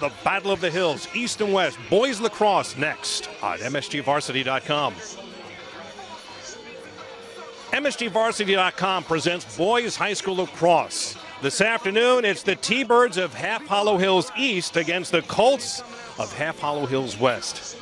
The Battle of the Hills, East and West, boys lacrosse next on MSGVarsity.com. MSGVarsity.com presents boys high school lacrosse. This afternoon, it's the T-Birds of Half Hollow Hills East against the Colts of Half Hollow Hills West.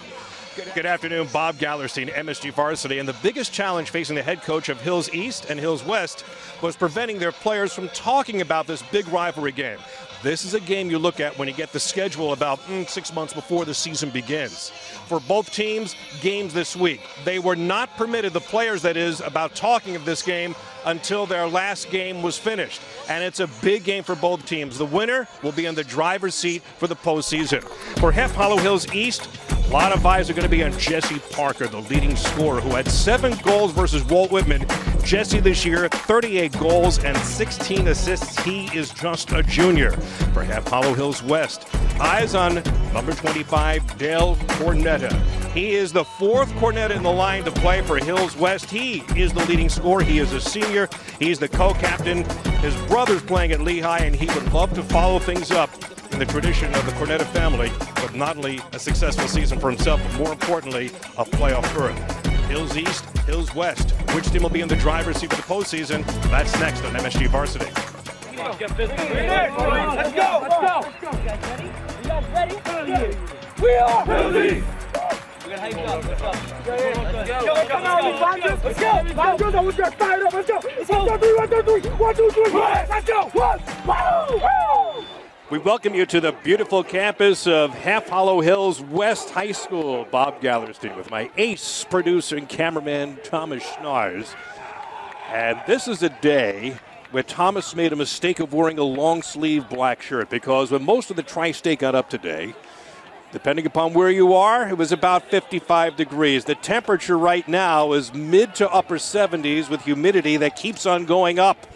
Good afternoon, Bob Gallerstein, MSG Varsity. And the biggest challenge facing the head coach of Hills East and Hills West was preventing their players from talking about this big rivalry game. This is a game you look at when you get the schedule about 6 months before the season begins. For both teams, games this week. They were not permitted, the players that is, about talking of this game until their last game was finished. And it's a big game for both teams. The winner will be in the driver's seat for the postseason. For Half Hollow Hills East, a lot of eyes are going to be on Jesse Parker, the leading scorer, who had 7 goals versus Walt Whitman. Jesse this year, 38 goals and 16 assists. He is just a junior. For Half Hollow Hills West, eyes on number 25, Dale Cornetta. He is the 4th Cornetta in the line to play for Hills West. He is the leading scorer. He is a senior. He's the co-captain. His brother's playing at Lehigh, and he would love to follow things up in the tradition of the Cornetta family with not only a successful season for himself, but more importantly, a playoff berth. Hills East, Hills West. Which team will be in the driver's seat for the postseason? That's next on MSG Varsity. Let's go! Let's go! You guys ready? You guys ready? We are! Hills East! We're gonna hype it up. Let's go. Let's go. Yo, come on, Banjo. Let's go. Banjo, let's get fired up. Let's go. 1, 2, 3. 1, 2, 3. Let's go. Woo! We welcome you to the beautiful campus of Half Hollow Hills West High School. Bob Gallerstein with my ace producer and cameraman, Thomas Schnars. And this is a day where Thomas made a mistake of wearing a long-sleeve black shirt, because when most of the tri-state got up today, depending upon where you are, it was about 55 degrees. The temperature right now is mid to upper 70s with humidity that keeps on going up.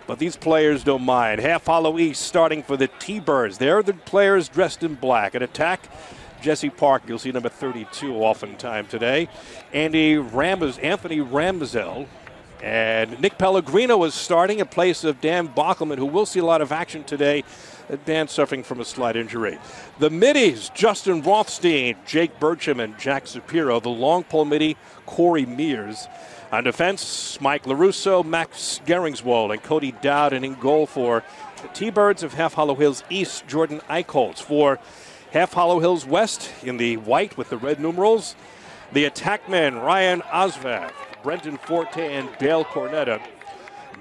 But these players don't mind. Half Hollow East starting for the T-Birds. They're the players dressed in black. At attack, Jesse Park. You'll see number 32 oftentimes today. Anthony Ramsell. And Nick Pellegrino is starting in place of Dan Bockelman, who will see a lot of action today. Dan suffering from a slight injury. The middies, Justin Rothstein, Jake Burcham, and Jack Shapiro. The long pole middie, Corey Mears. On defense, Mike LaRusso, Max Geringswald, and Cody Dowd. And in goal for the T-Birds of Half Hollow Hills East, Jordan Eichholz. For Half Hollow Hills West, in the white with the red numerals, the attackmen, Ryan Osvath, Brenton Forte, and Dale Cornetta.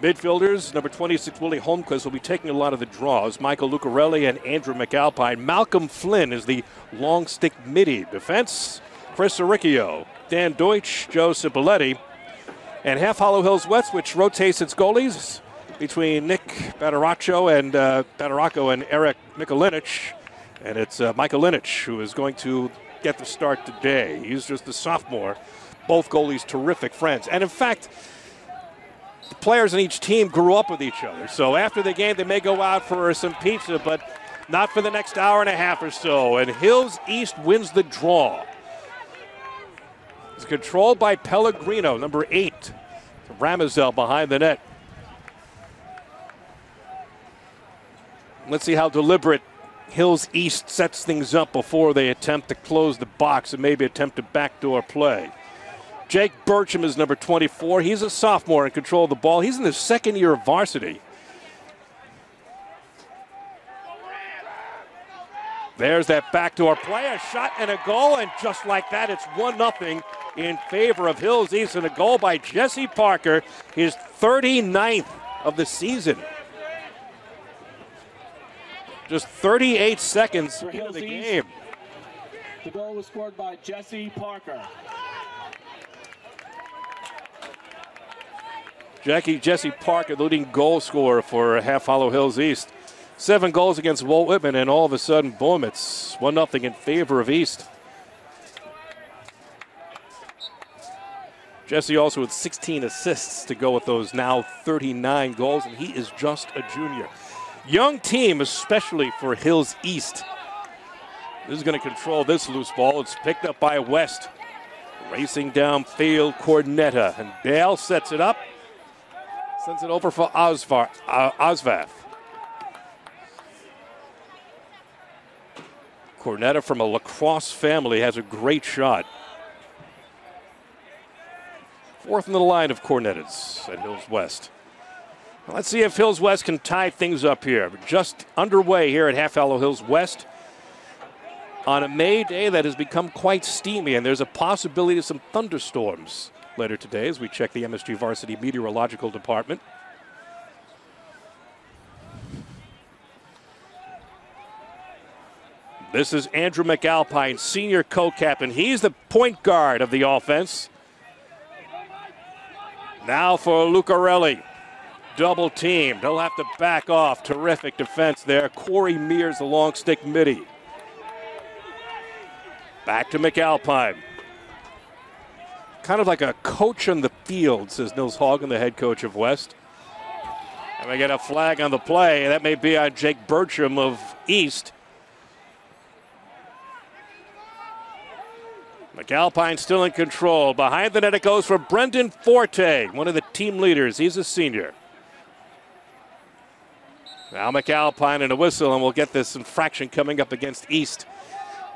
Midfielders, number 26, Willie Holmquist, will be taking a lot of the draws. Michael Lucarelli and Andrew McAlpine. Malcolm Flynn is the long stick midi. Defense, Chris Aricchio, Dan Deutsch, Joe Cipoletti. And Half Hollow Hills West, which rotates its goalies between Nick Badaracco and Eric Mikulinich. And it's Michael Linich who is going to get the start today. He's just a sophomore. Both goalies terrific friends. And in fact, the players in each team grew up with each other. So after the game, they may go out for some pizza, but not for the next hour and a half or so. And Hills East wins the draw. It's controlled by Pellegrino, number 8. Ramsell behind the net. Let's see how deliberate Hills East sets things up before they attempt to close the box and maybe attempt a backdoor play. Jake Burcham is number 24. He's a sophomore in control of the ball. He's in his second year of varsity. There's that backdoor play, a shot and a goal, and just like that, it's 1-0 in favor of Hills East, and a goal by Jesse Parker, his 39th of the season. Just 38 seconds into the game. The goal was scored by Jesse Parker. Jesse Parker, the leading goal scorer for Half Hollow Hills East. 7 goals against Walt Whitman, and all of a sudden, boom, it's 1-0 in favor of East. Jesse also with 16 assists to go with those now 39 goals, and he is just a junior. Young team, especially for Hills East. This is going to control this loose ball. It's picked up by West. Racing downfield, Cornetta, and Dale sets it up. Sends it over for Osvath. Cornetta from a lacrosse family has a great shot. Fourth in the line of Cornettas at Hills West. Well, let's see if Hills West can tie things up here. We're just underway here at Half Hollow Hills West on a May day that has become quite steamy, and there's a possibility of some thunderstorms later today as we check the MSG Varsity Meteorological Department. This is Andrew McAlpine, senior co-captain. He's the point guard of the offense. Now for Lucarelli. Double teamed. He'll have to back off. Terrific defense there. Corey Mears, the long stick midi. Back to McAlpine. Kind of like a coach on the field, says Nils Hagen, the head coach of West. And we get a flag on the play. That may be on Jake Bertram of East. McAlpine still in control. Behind the net it goes for Brendan Forte, one of the team leaders. He's a senior. Now McAlpine and a whistle, and we'll get this infraction coming up against East.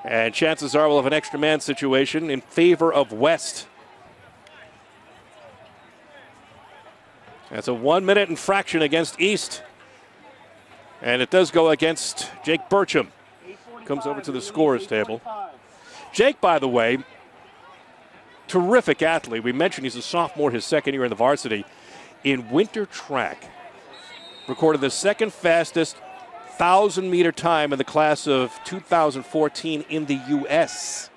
And chances are we'll have an extra man situation in favor of West. That's a 1 minute infraction against East. And it does go against Jake Bertram. Comes over to the scorer's table. Jake, by the way, terrific athlete. We mentioned he's a sophomore, his second year in the varsity. In winter track, recorded the second fastest 1,000-meter time in the class of 2014 in the U.S.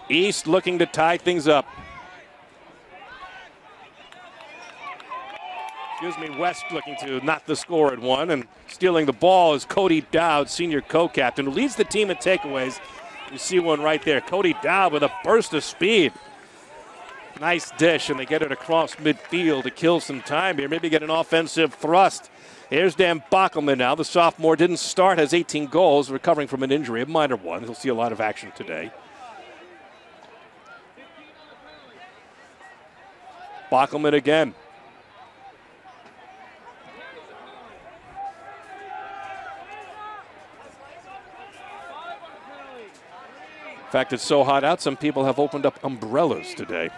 East looking to tie things up. West looking to knock the score at one, and stealing the ball is Cody Dowd, senior co-captain, who leads the team in takeaways. You see one right there. Cody Dowd with a burst of speed. Nice dish, and they get it across midfield to kill some time here. Maybe get an offensive thrust. Here's Dan Bockelman now. The sophomore didn't start, has 18 goals, recovering from an injury, a minor one. He'll see a lot of action today. Bockelman again. In fact, it's so hot out, some people have opened up umbrellas today.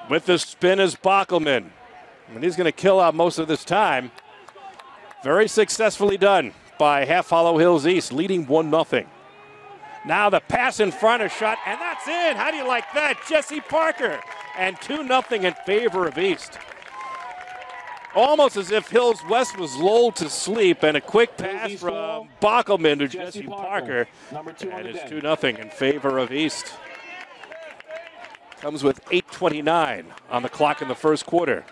With the spin is Bockelman. And he's going to kill out most of this time. Very successfully done by Half Hollow Hills East, leading 1-0. Now the pass in front, a shot, and that's in. How do you like that? Jesse Parker. And 2-0 in favor of East. Almost as if Hills West was lulled to sleep, and a quick pass from Bockelman to Jesse Parker. And it's 2-0 in favor of East. Comes with 8:29 on the clock in the first quarter.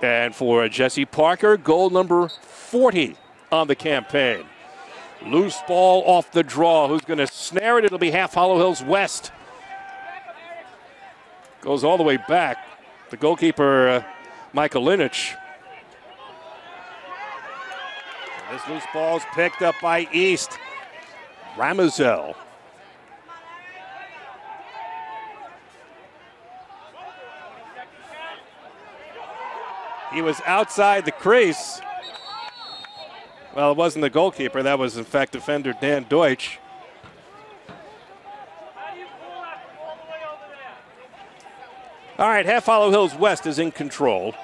And for Jesse Parker, goal number 40 on the campaign. Loose ball off the draw. Who's going to snare it? It'll be Half Hollow Hills West. Goes all the way back. The goalkeeper, Michael Linich. This loose ball's picked up by East. Ramazel. He was outside the crease. Well, it wasn't the goalkeeper. That was, in fact, defender Dan Deutsch. All right, Half Hollow Hills West is in control.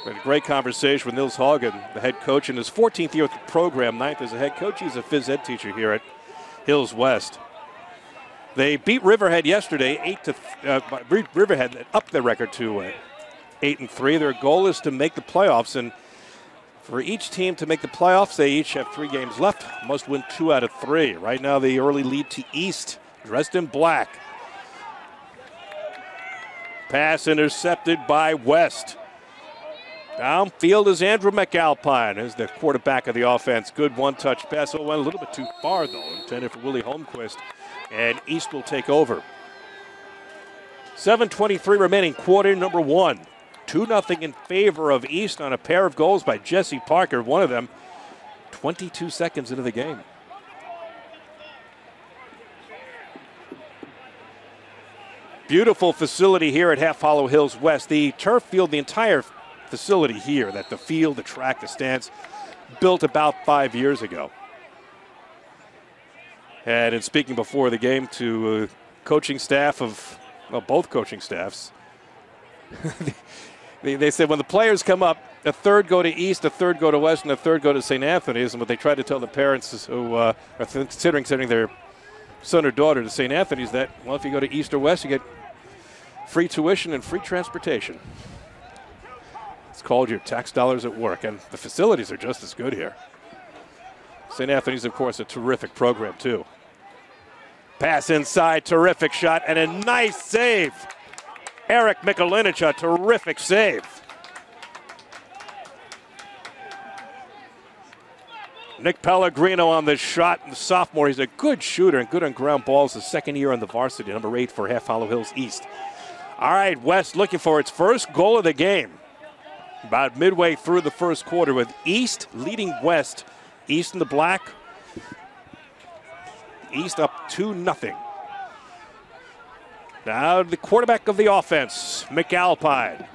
We had a great conversation with Nils Hagen, the head coach, in his 14th year with the program, 9th as a head coach. He's a phys ed teacher here at Hills West. They beat Riverhead yesterday, Riverhead upped their record to 8-3. Their goal is to make the playoffs, and for each team to make the playoffs, they each have 3 games left. Must win 2 out of 3. Right now, the early lead to East, dressed in black. Pass intercepted by West. Downfield is Andrew McAlpine as the quarterback of the offense. Good one-touch pass. Oh, went a little bit too far, though. Intended for Willie Holmquist. And East will take over. 7:23 remaining, quarter number 1. 2-0 in favor of East on a pair of goals by Jesse Parker, one of them 22 seconds into the game. Beautiful facility here at Half Hollow Hills West. The turf field, the entire facility here, the field, the track, the stands, built about 5 years ago. And in speaking before the game to coaching staff of, well, both coaching staffs, they said when the players come up, a third go to East, a third go to West, and a third go to St. Anthony's. And what they try to tell the parents who are considering sending their son or daughter to St. Anthony's, that, well, if you go to East or West, you get free tuition and free transportation. It's called your tax dollars at work, and the facilities are just as good here. St. Anthony's, of course, a terrific program, too. Pass inside, terrific shot, and a nice save. Eric Mikulinich, a terrific save. Nick Pellegrino on this shot, the sophomore. He's a good shooter and good on ground balls. The second year on the varsity, number 8 for Half Hollow Hills East. All right, West looking for its first goal of the game. About midway through the first quarter with East leading West. East in the black. East up 2-0. Now the quarterback of the offense, McAlpine.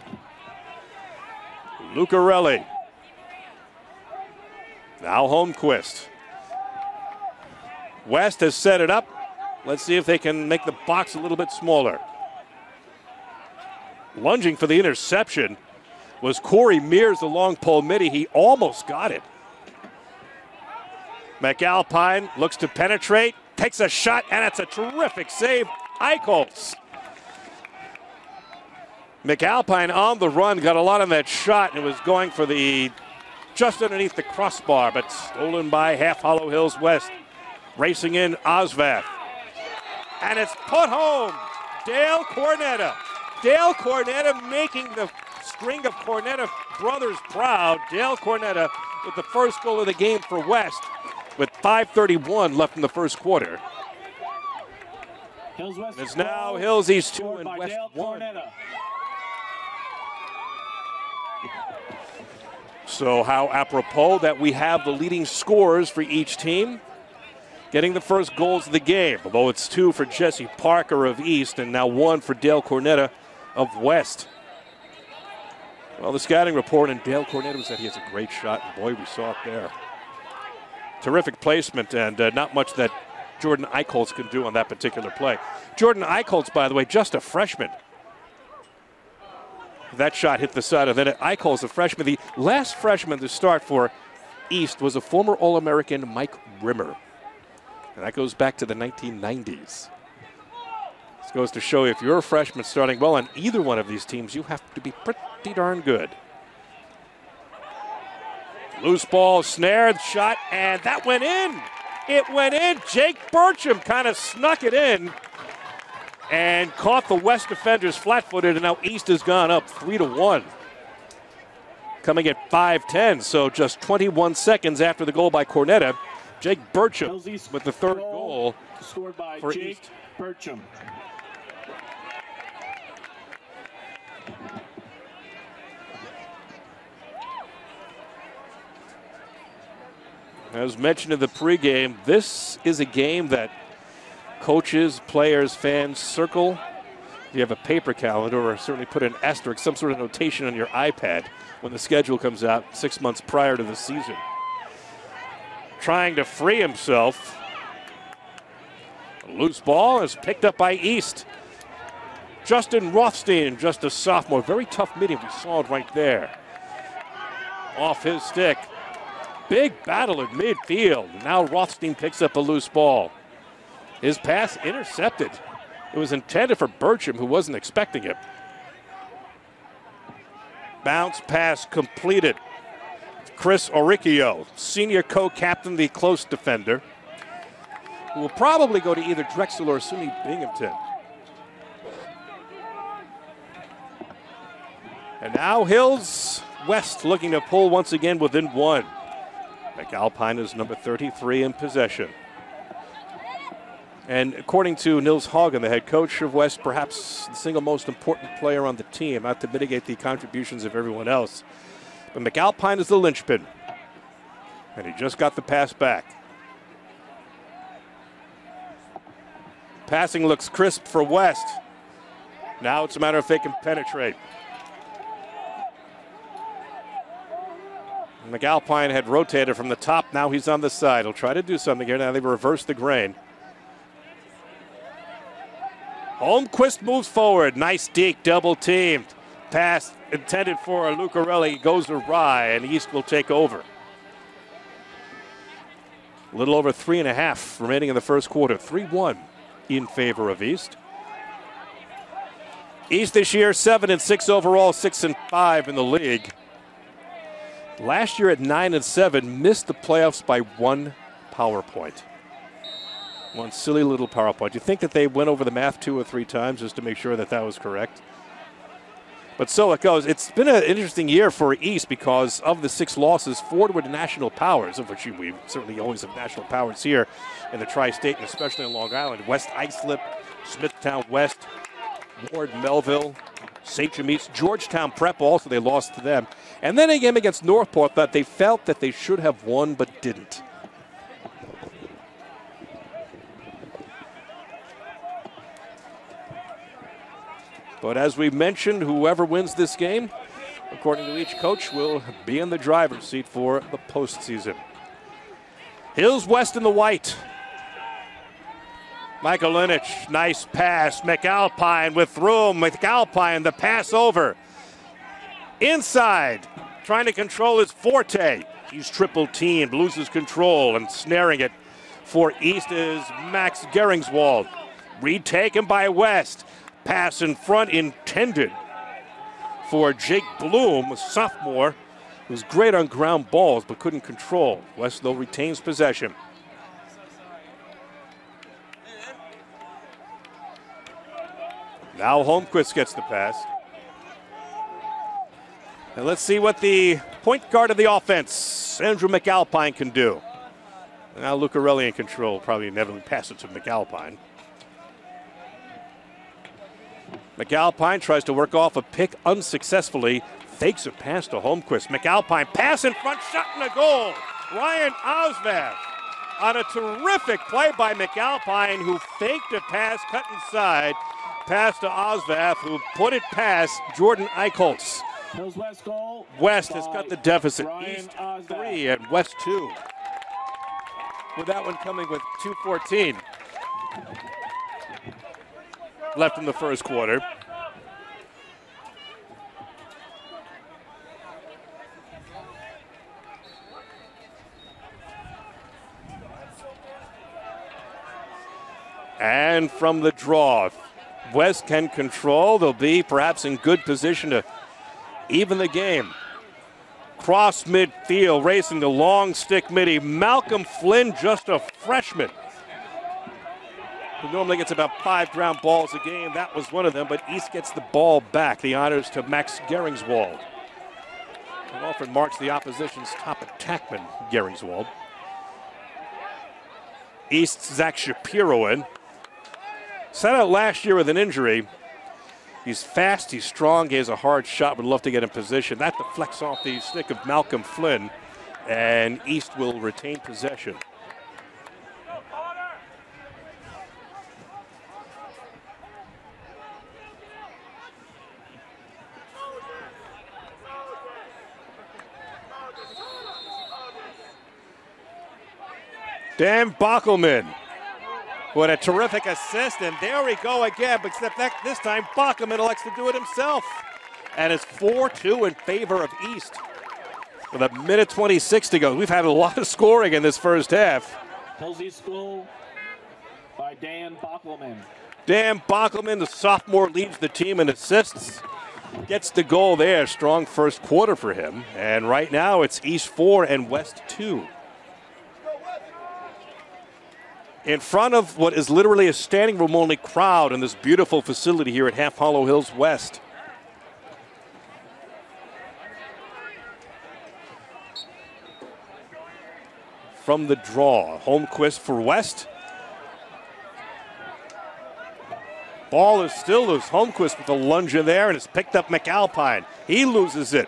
Lucarelli. Now Holmquist. West has set it up. Let's see if they can make the box a little bit smaller. Lunging for the interception was Corey Mears, the long pole midi. He almost got it. McAlpine looks to penetrate, takes a shot, and it's a terrific save. Eichholz. McAlpine on the run, got a lot on that shot, and it was going for the just underneath the crossbar, but stolen by Half Hollow Hills West. Racing in Osvath. And it's put home. Dale Cornetta. Dale Cornetta making the string of Cornetta brothers proud. Dale Cornetta with the first goal of the game for West with 5:31 left in the first quarter. Hills West. It's now Hills East 2 and West 1. So how apropos that we have the leading scorers for each team getting the first goals of the game. Although it's 2 for Jesse Parker of East and now 1 for Dale Cornetta of West. Well, the scouting report on Dale Cornetta was that he has a great shot, and boy, we saw it there. Terrific placement, and not much that Jordan Eichholz can do on that particular play. Jordan Eichholz, by the way, just a freshman. That shot hit the side of it. Eichholz, a freshman. The last freshman to start for East was a former All-American Mike Rimmer. And that goes back to the 1990s. This goes to show you if you're a freshman starting well on either one of these teams, you have to be pretty darn good. Loose ball, snared, shot, and that went in. It went in. Jake Burcham kind of snuck it in and caught the West defenders flat-footed, and now East has gone up 3-1. Coming at 5:10, so just 21 seconds after the goal by Cornetta, Jake Burcham with the third goal scored by for Jake East. Burcham. As mentioned in the pregame, this is a game that coaches, players, fans circle. If you have a paper calendar, or certainly put an asterisk, some sort of notation on your iPad when the schedule comes out 6 months prior to the season. Trying to free himself. A loose ball is picked up by East. Justin Rothstein, just a sophomore. Very tough meeting. We saw it right there. Off his stick. Big battle at midfield. Now Rothstein picks up a loose ball. His pass intercepted. It was intended for Burcham, who wasn't expecting it. Bounce pass completed. Chris Oricchio, senior co-captain, the close defender, who will probably go to either Drexel or SUNY Binghamton. And now Hills West looking to pull once again within 1. McAlpine is number 33 in possession. And according to Nils Hagen, the head coach of West, perhaps the single most important player on the team, not to mitigate the contributions of everyone else. But McAlpine is the linchpin. And he just got the pass back. Passing looks crisp for West. Now it's a matter of if they can penetrate. McAlpine had rotated from the top. Now he's on the side. He'll try to do something here. Now they've reversed the grain. Holmquist moves forward. Nice deke, double teamed. Pass intended for Lucarelli goes awry, and East will take over. A little over 3.5 remaining in the first quarter. 3-1 in favor of East. East this year 7-6 overall, 6-5 in the league. Last year at 9-7, missed the playoffs by 1 power point. One silly little power point. You think that they went over the math 2 or 3 times just to make sure that that was correct? But so it goes. It's been an interesting year for East because of the 6 losses, 4 were to national powers, of which we certainly always have national powers here in the Tri-State and especially in Long Island. West Islip, Smithtown West, Ward Melville, St. James, Georgetown Prep also, they lost to them. And then a game against Northport that they felt that they should have won but didn't. But as we mentioned, whoever wins this game, according to each coach, will be in the driver's seat for the postseason. Hills West in the white. Michael Linich, nice pass. McAlpine with room. McAlpine, the pass over. Inside, trying to control his forte. He's triple teamed, loses control, and snaring it for East is Max Geringswald. Retaken by West. Pass in front intended for Jake Bloom, a sophomore, who's great on ground balls but couldn't control. West, though, retains possession. Now Holmquist gets the pass. And let's see what the point guard of the offense, Andrew McAlpine, can do. Now Lucarelli in control, probably inevitably pass it to McAlpine. McAlpine tries to work off a pick unsuccessfully. Fakes a pass to Holmquist. McAlpine, pass in front, shot in the goal. Ryan Osvath on a terrific play by McAlpine, who faked a pass, cut inside. Pass to Osvath, who put it past Jordan Eichholz. West has cut the deficit. East 3 and West 2. With that one coming with 2:14 left in the first quarter. And from the draw, West can control. They'll be perhaps in good position to even the game. Cross midfield, racing the long stick midi. Malcolm Flynn, just a freshman, who normally gets about 5 ground balls a game. That was one of them, but East gets the ball back. The honors to Max Geringswald. And often marks the opposition's top attackman, Geringswald. East's Zach Shapiro in. Sat out last year with an injury. He's fast, he's strong, he has a hard shot, would love to get in position. That deflects off the stick of Malcolm Flynn, and East will retain possession. Dan Bockelman. What a terrific assist, and there we go again, but except that this time Bockelman elects to do it himself. And it's 4-2 in favor of East. With a minute 26 to go. We've had a lot of scoring in this first half. Hillsy School by Dan Bockelman. Dan Bockelman, the sophomore, leads the team in assists. Gets the goal there. Strong first quarter for him. And right now it's East 4 and West 2. In front of what is literally a standing room only crowd in this beautiful facility here at Half Hollow Hills West. From the draw, Holmquist for West. Ball is still loose. Holmquist with a lunge in there, and it's picked up McAlpine. He loses it.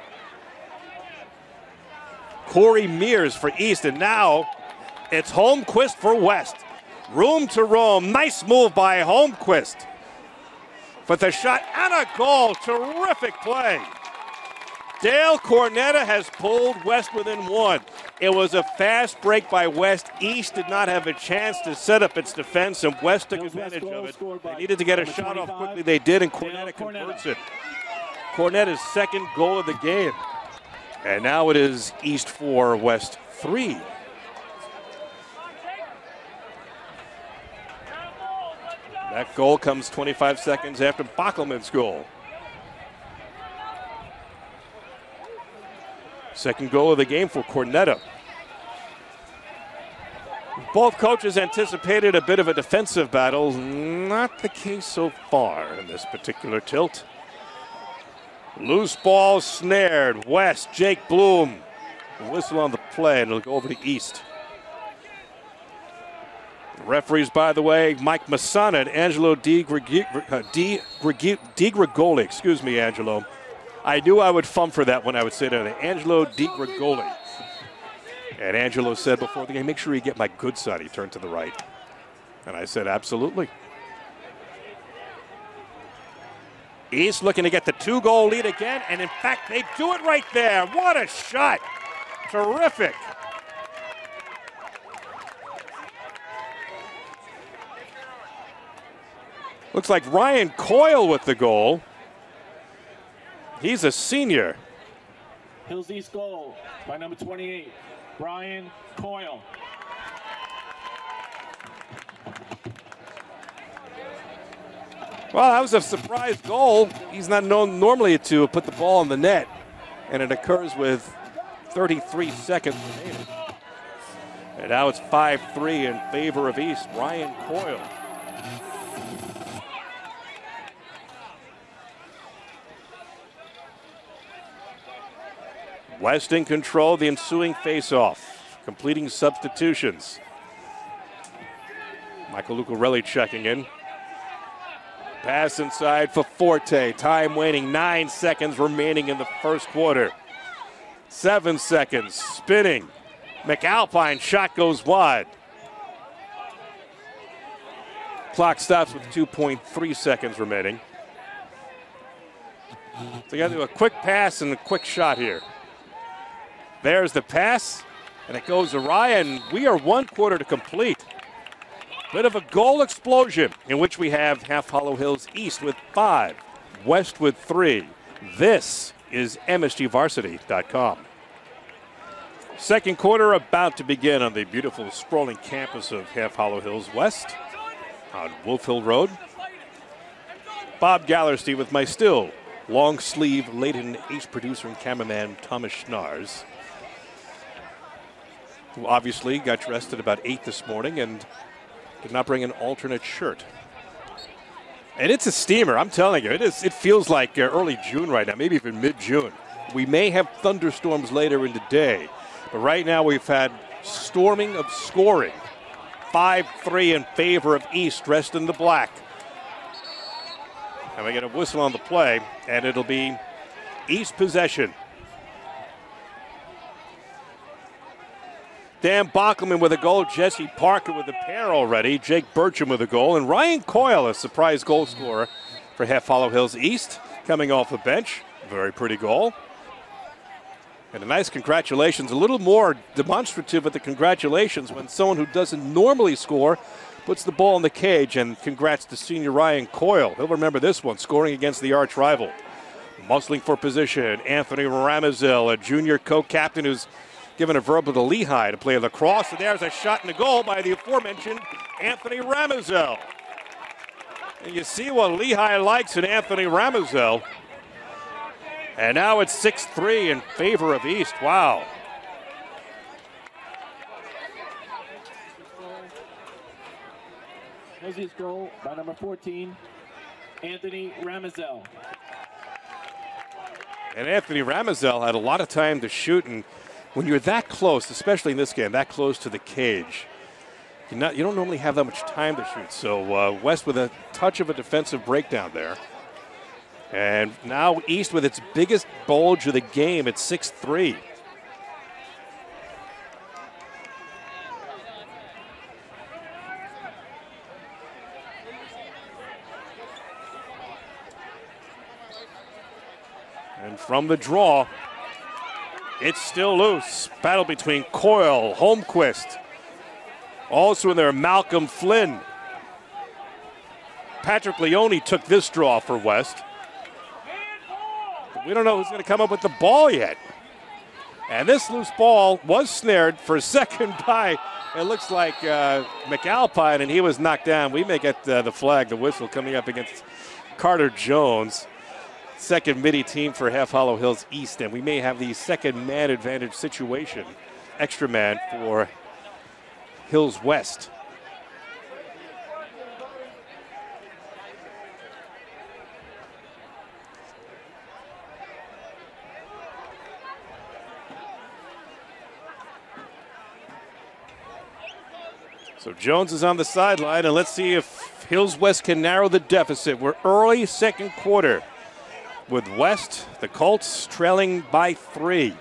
Corey Mears for East, and now it's Holmquist for West. Room to roam. Nice move by Holmquist. With a shot and a goal. Terrific play. Dale Cornetta has pulled West within one. It was a fast break by West. East did not have a chance to set up its defense, and West took advantage of it. They needed to get a shot off quickly. They did, and Cornetta converts it. Cornetta's second goal of the game. And now it is East 4, West 3. That goal comes 25 seconds after Bockelman's goal. Second goal of the game for Cornetta. Both coaches anticipated a bit of a defensive battle. Not the case so far in this particular tilt. Loose ball snared. West, Jake Bloom. Whistle on the play, and it'll go over to East. Referees, by the way, Mike Masana and Angelo Di Grigoli. Excuse me, Angelo. I knew I would thumb for that when I would say that. Angelo Di Grigoli. And Angelo said before the game, make sure you get my good side. He turned to the right. And I said, absolutely. East looking to get the 2-goal lead again. And in fact, they do it right there. What a shot. Terrific. Looks like Ryan Coyle with the goal. He's a senior. Hills East goal by number 28, Brian Coyle. Well, that was a surprise goal. He's not known normally to put the ball in the net, and it occurs with 33 seconds remaining. And now it's 5-3 in favor of East. Ryan Coyle. West in control of the ensuing face-off, completing substitutions. Michael Lucarelli checking in. Pass inside for Forte. Time waning, 9 seconds remaining in the first quarter. 7 seconds, spinning. McAlpine shot goes wide. Clock stops with 2.3 seconds remaining. So you got to do a quick pass and a quick shot here. There's the pass, and it goes awry, and we are 1 quarter to complete. Bit of a goal explosion in which we have Half Hollow Hills East with 5, West with 3. This is MSGVarsity.com. Second quarter about to begin on the beautiful sprawling campus of Half Hollow Hills West on Wolf Hill Road. Bob Gallerstein with my still long sleeve laden ace producer and cameraman Thomas Schnars, who obviously got dressed at about 8 this morning and did not bring an alternate shirt. And it's a steamer, I'm telling you. It feels like early June right now, maybe even mid-June. We may have thunderstorms later in the day, but right now we've had storming of scoring. 5-3 in favor of East, dressed in the black. And we get a whistle on the play, and it'll be East possession. Dan Bockelman with a goal, Jesse Parker with a pair already, Jake Burcham with a goal, and Ryan Coyle, a surprise goal scorer for Half Hollow Hills East, coming off the bench. Very pretty goal. And a nice congratulations, a little more demonstrative with the congratulations when someone who doesn't normally score puts the ball in the cage, and congrats to senior Ryan Coyle. He'll remember this one, scoring against the arch rival. Muscling for position, Anthony Ramazel, a junior co-captain who's given a verbal to Lehigh to play lacrosse, and there's a shot and a goal by the aforementioned Anthony Ramazel. And you see what Lehigh likes in Anthony Ramazel. And now it's 6-3 in favor of East. Wow. His goal by number 14, Anthony Ramazel. And Anthony Ramazel had a lot of time to shoot, and when you're that close, especially in this game, that close to the cage, You don't normally have that much time to shoot. So West with a touch of a defensive breakdown there. And now East with its biggest bulge of the game at 6-3. And from the draw, it's still loose. Battle between Coyle, Holmquist. Also in there, Malcolm Flynn. Patrick Leone took this draw for West. We don't know who's going to come up with the ball yet. And this loose ball was snared for a second by, it looks like McAlpine, and he was knocked down. We may get the flag, the whistle, coming up against Carter Jones. Second midi team for Half Hollow Hills East, and we may have the second man advantage situation. Extra man for Hills West. So Jones is on the sideline, and let's see if Hills West can narrow the deficit. We're early second quarter with West, the Colts trailing by 3.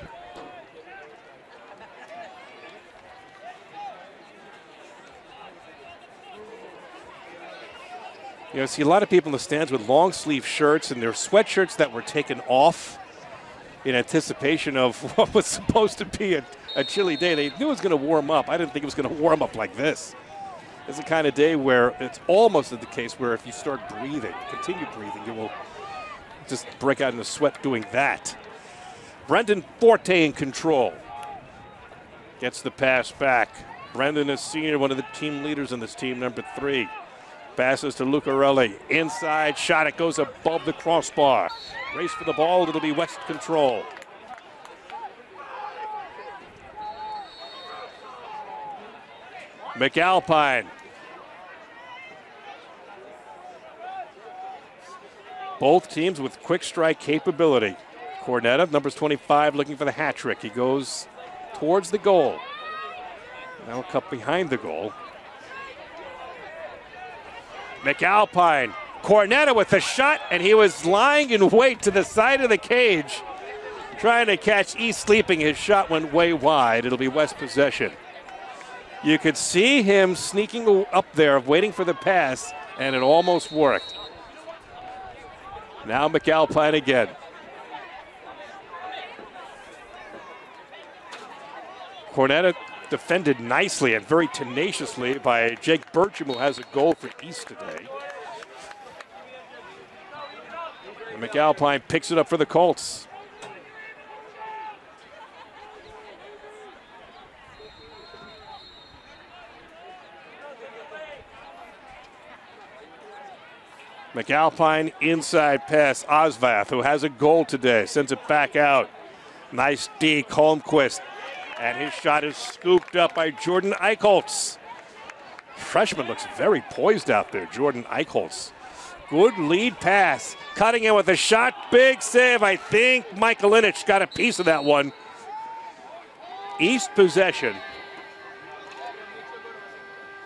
You know, see a lot of people in the stands with long sleeve shirts and their sweatshirts that were taken off in anticipation of what was supposed to be a chilly day. They knew it was going to warm up. I didn't think it was going to warm up like this. It's the kind of day where it's almost the case where if you start breathing, continue breathing, you will just break out into sweat doing that. Brendan Forte in control. Gets the pass back. Brendan is senior, one of the team leaders in this team, number 3. Passes to Lucarelli. Inside shot. It goes above the crossbar. Race for the ball. It'll be West control. McAlpine. Both teams with quick strike capability. Cornetta, numbers 25, looking for the hat trick. He goes towards the goal. Now a cup behind the goal. McAlpine. Cornetta with the shot, and he was lying in wait to the side of the cage, trying to catch East sleeping. His shot went way wide. It'll be West possession. You could see him sneaking up there, waiting for the pass, and it almost worked. Now McAlpine again. Cornetta defended nicely and very tenaciously by Jake Burcham, who has a goal for East today. And McAlpine picks it up for the Colts. McAlpine inside pass. Osvath, who has a goal today, sends it back out. Nice deke, Holmquist. And his shot is scooped up by Jordan Eichholz. Freshman looks very poised out there, Jordan Eichholz. Good lead pass. Cutting in with a shot. Big save. I think Michael Inich got a piece of that one. East possession.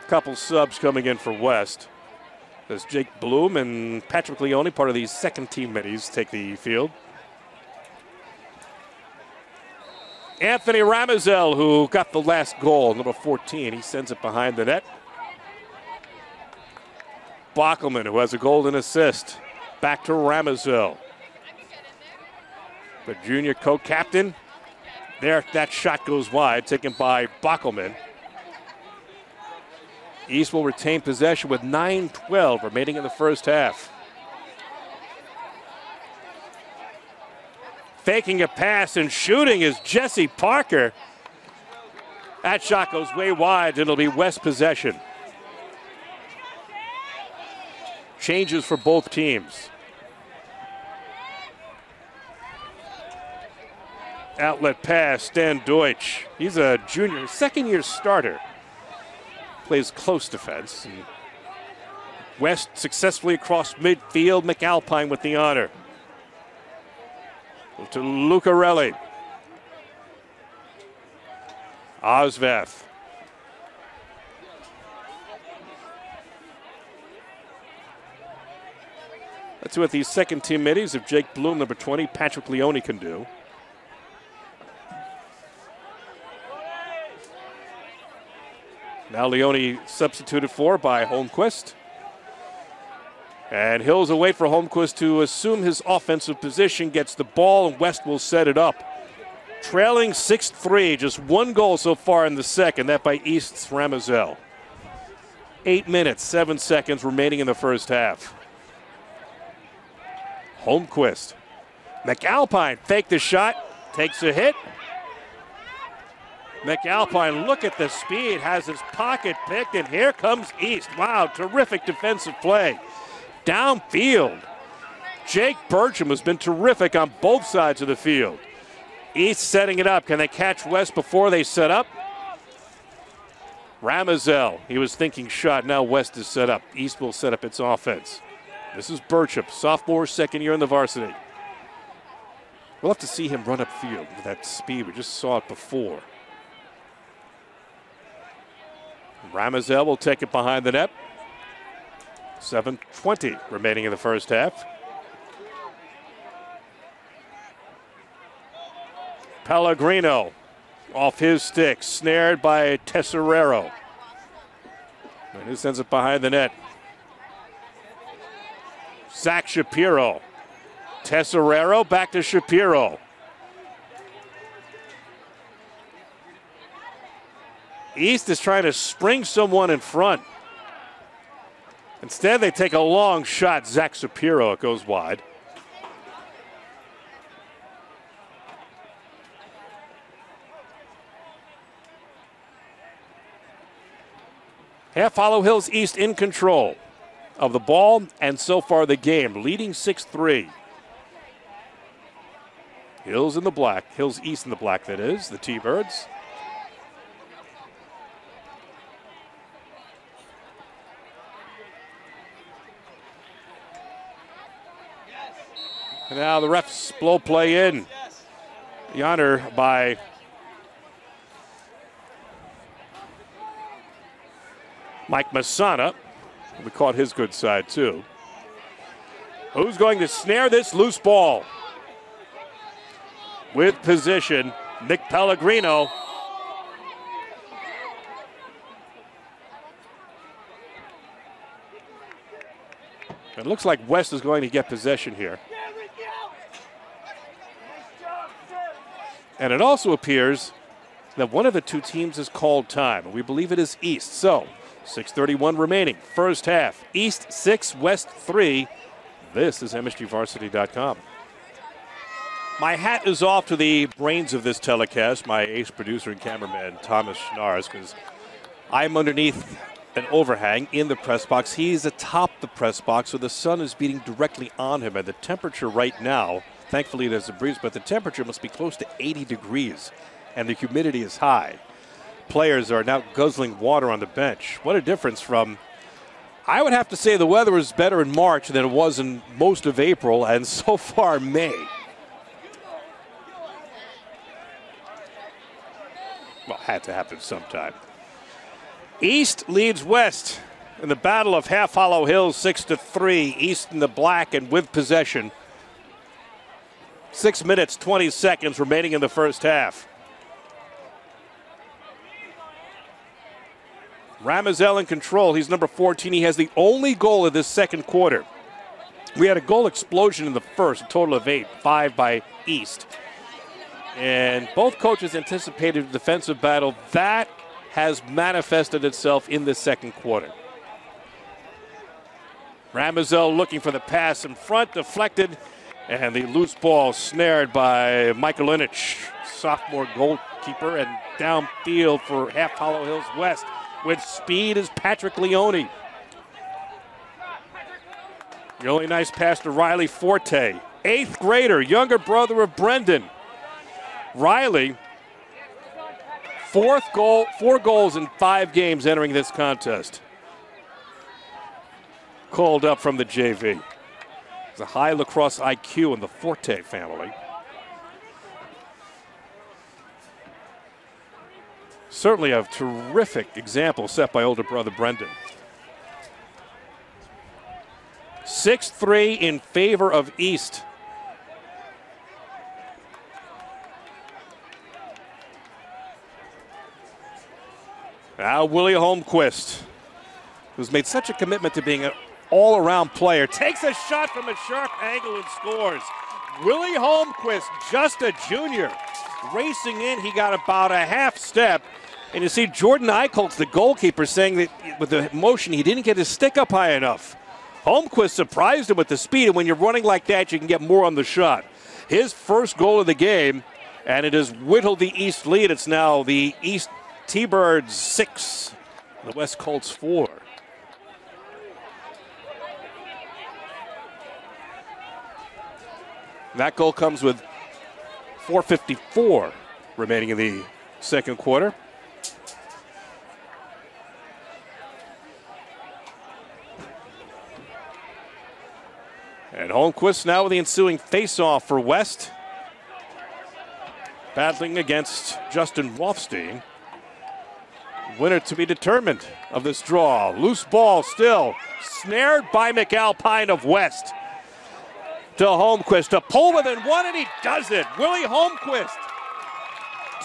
Couple subs coming in for West. As Jake Bloom and Patrick Leone, part of these second team middies, take the field. Anthony Ramazel, who got the last goal, number 14, he sends it behind the net. Bockelman, who has a golden assist. Back to Ramazel. The junior co-captain. There, that shot goes wide, taken by Bockelman. East will retain possession with 9:12 remaining in the first half. Faking a pass and shooting is Jesse Parker. That shot goes way wide. It'll be West possession. Changes for both teams. Outlet pass, Stan Deutsch. He's a junior, second-year starter. Plays close defense. And West successfully across midfield. McAlpine with the honor. To Lucarelli. Osvath. Let's see what these second team middies of Jake Bloom, number 20, Patrick Leone can do. Now Leone substituted for by Holmquist. And Hills will wait for Holmquist to assume his offensive position, gets the ball, and West will set it up. Trailing 6-3, just one goal so far in the second, that by East's Ramazel. 8 minutes, 7 seconds remaining in the first half. Holmquist. McAlpine faked the shot, takes a hit. McAlpine, look at the speed, has his pocket picked, and here comes East. Wow, terrific defensive play. Downfield. Jake Burcham has been terrific on both sides of the field. East setting it up. Can they catch West before they set up? Ramazel, he was thinking shot. Now West is set up. East will set up its offense. This is Burcham, sophomore, second year in the varsity. We'll have to see him run upfield with that speed. We just saw it before. Ramazel will take it behind the net. 7:20 remaining in the first half. Pellegrino off his stick, snared by Tesserero. And he sends it behind the net. Zach Shapiro. Tesserero back to Shapiro. East is trying to spring someone in front. Instead, they take a long shot. Zach Shapiro, it goes wide. Half Hollow Hills East in control of the ball and so far the game, leading 6-3. Hills in the black, Hills East in the black, that is, the T-Birds. And now the refs blow play in. The honor by Mike Masana. We caught his good side too. Who's going to snare this loose ball? With position, Nick Pellegrino. It looks like West is going to get possession here. And it also appears that one of the two teams has called time, and we believe it is East. So, 6:31 remaining, first half. East 6, West 3. This is MSGVarsity.com. My hat is off to the brains of this telecast, my ace producer and cameraman, Thomas Schnars, because I'm underneath an overhang in the press box. He's atop the press box, so the sun is beating directly on him, and the temperature right now, thankfully there's a breeze, but the temperature must be close to 80 degrees, and the humidity is high. Players are now guzzling water on the bench. What a difference from, I would have to say the weather was better in March than it was in most of April, and so far May. Well, had to happen sometime. East leads West in the battle of Half Hollow Hills 6-3. East in the black and with possession. 6 minutes, 20 seconds remaining in the first half. Ramazel in control. He's number 14. He has the only goal of this second quarter. We had a goal explosion in the first, a total of 8, 5 by East. And both coaches anticipated a defensive battle. That has manifested itself in the second quarter. Ramazel looking for the pass in front, deflected, and the loose ball snared by Michael Linich, sophomore goalkeeper, and downfield for Half Hollow Hills West. With speed is Patrick Leone. The only nice pass to Riley Forte, 8th grader, younger brother of Brendan. Riley, 4 goals in 5 games entering this contest. Called up from the JV. It's a high lacrosse IQ in the Forte family. Certainly a terrific example set by older brother Brendan. 6-3 in favor of East. Now Willie Holmquist, who's made such a commitment to being an all-around player, takes a shot from a sharp angle and scores. Willie Holmquist, just a junior, racing in. He got about a half step. And you see Jordan Eichholz, the goalkeeper, saying that with the motion, he didn't get his stick up high enough. Holmquist surprised him with the speed, and when you're running like that, you can get more on the shot. His first goal of the game, and it has whittled the East lead. It's now the East T-Birds 6, the West Colts 4. That goal comes with 4:54 remaining in the second quarter. And Holmquist now with the ensuing face-off for West. Battling against Justin Wolfstein. Winner to be determined of this draw. Loose ball still. Snared by McAlpine of West. To Holmquist to pull within one, and he does it. Willie Holmquist.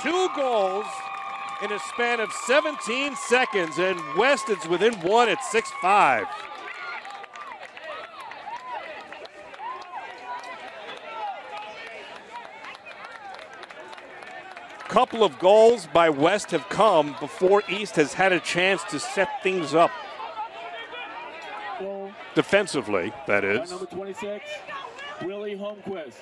2 goals in a span of 17 seconds, and West is within one at 6-5. Couple of goals by West have come before East has had a chance to set things up. Defensively, that is. Number 26, Willie Holmquist.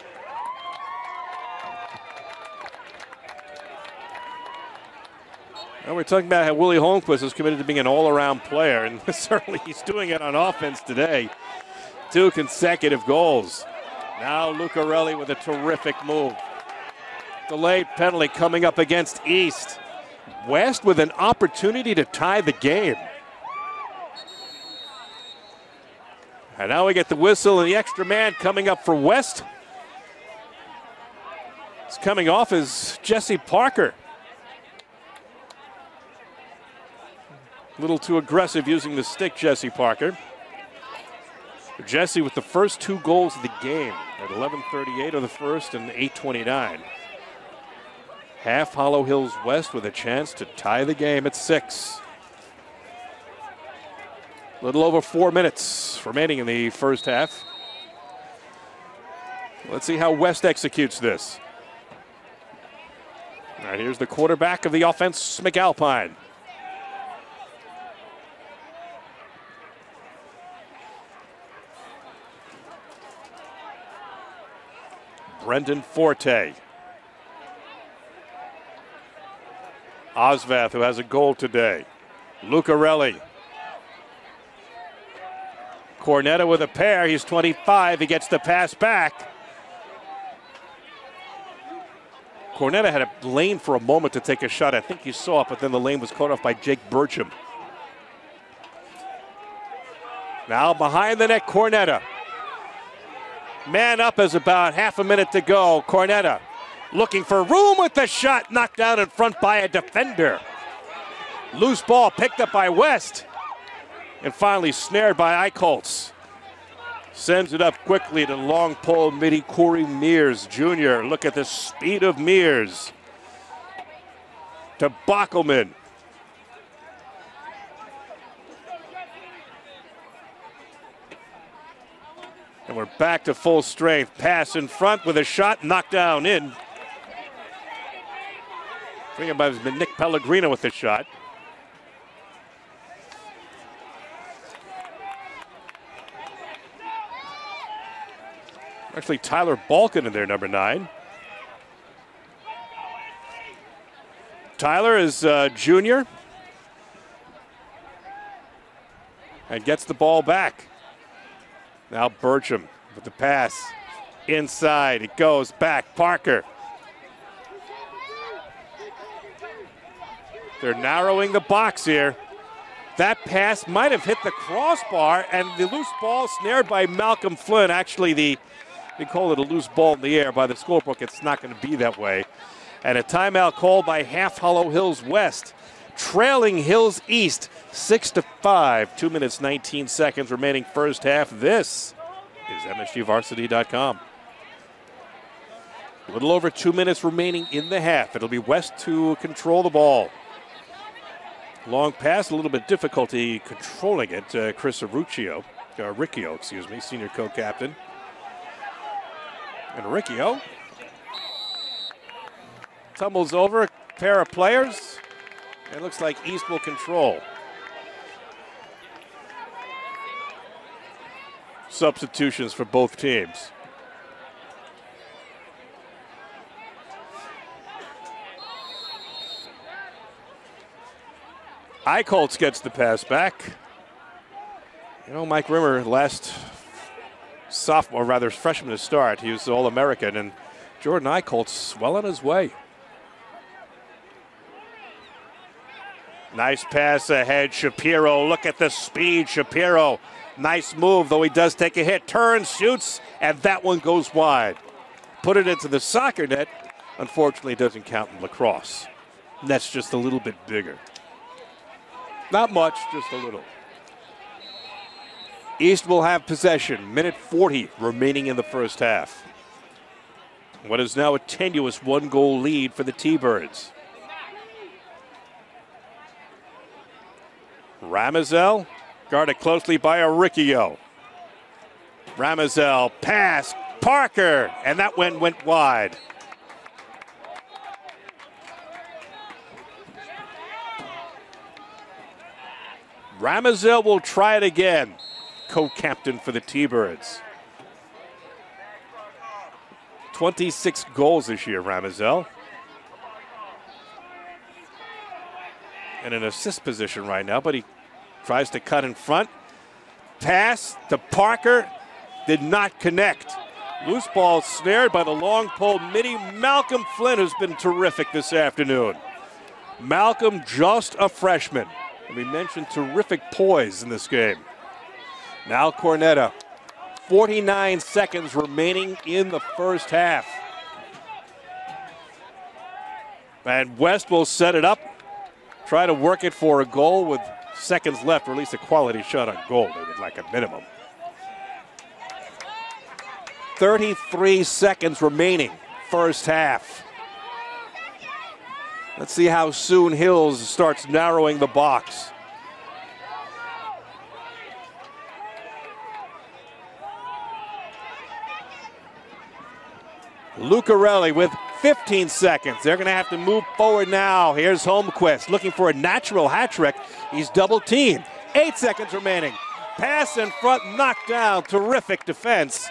Well, we're talking about how Willie Holmquist is committed to being an all-around player, and certainly he's doing it on offense today. 2 consecutive goals. Now Lucarelli with a terrific move. Delayed penalty coming up against East. West with an opportunity to tie the game. And now we get the whistle, and the extra man coming up for West. It's coming off is Jesse Parker. A little too aggressive using the stick, Jesse Parker. Jesse with the first 2 goals of the game at 11:38 of the first and 8:29. Half Hollow Hills West with a chance to tie the game at 6. A little over 4 minutes remaining in the first half. Let's see how West executes this. All right, here's the quarterback of the offense, McAlpine. Brendan Forte. Osvath, who has a goal today. Lucarelli. Cornetta with a pair. He's 25. He gets the pass back. Cornetta had a lane for a moment to take a shot. I think you saw it, but then the lane was caught off by Jake Burcham. Now behind the net, Cornetta. Man up as about half a minute to go. Cornetta looking for room with the shot, knocked down in front by a defender. Loose ball picked up by West, and finally snared by Eichholz. Sends it up quickly to long pole midi Corey Mears Jr. Look at the speed of Mears. To Bockelman. And we're back to full strength. Pass in front with a shot, knocked down in. I think it might have been Nick Pellegrino with the shot. Actually, Tyler Balkin in there, number 9. Tyler is junior. And gets the ball back. Now Burcham with the pass. Inside, it goes back. Parker. They're narrowing the box here. That pass might have hit the crossbar, and the loose ball snared by Malcolm Flynn. Actually, they call it a loose ball in the air by the scorebook. It's not going to be that way. And a timeout called by Half Hollow Hills West, trailing Hills East 6-5. 2 minutes, 19 seconds remaining first half. This is MSGVarsity.com. A little over 2 minutes remaining in the half. It'll be West to control the ball. Long pass, a little bit difficulty controlling it. Chris Riccio, senior co-captain. And Riccio tumbles over a pair of players. It looks like East will control. Substitutions for both teams. Eichholz gets the pass back. You know, Mike Rimmer, last freshman to start, he was All-American, and Jordan Eichholz well on his way. Nice pass ahead, Shapiro. Look at the speed, Shapiro. Nice move, though he does take a hit. Turns, shoots, and that one goes wide. Put it into the soccer net. Unfortunately, it doesn't count in lacrosse. Net's just a little bit bigger. Not much, just a little. East will have possession. Minute 40 remaining in the first half. What is now a tenuous 1-goal lead for the T-Birds. Ramazel, guarded closely by Riccio. Ramazel, pass, Parker, and that one went wide. Ramazel will try it again, co-captain for the T-Birds. 26 goals this year, Ramazel. In an assist position right now, but he tries to cut in front. Pass to Parker, did not connect. Loose ball snared by the long pole midi. Malcolm Flynn has been terrific this afternoon. Malcolm, just a freshman. And we mentioned terrific poise in this game. Now Cornetta. 49 seconds remaining in the first half. And West will set it up. Try to work it for a goal with seconds left, or at least a quality shot on goal. They would like a minimum. 33 seconds remaining, first half. Let's see how soon Hills starts narrowing the box. Lucarelli with 15 seconds. They're going to have to move forward now. Here's Holmquist looking for a natural hat trick. He's double teamed. 8 seconds remaining. Pass in front, knocked down. Terrific defense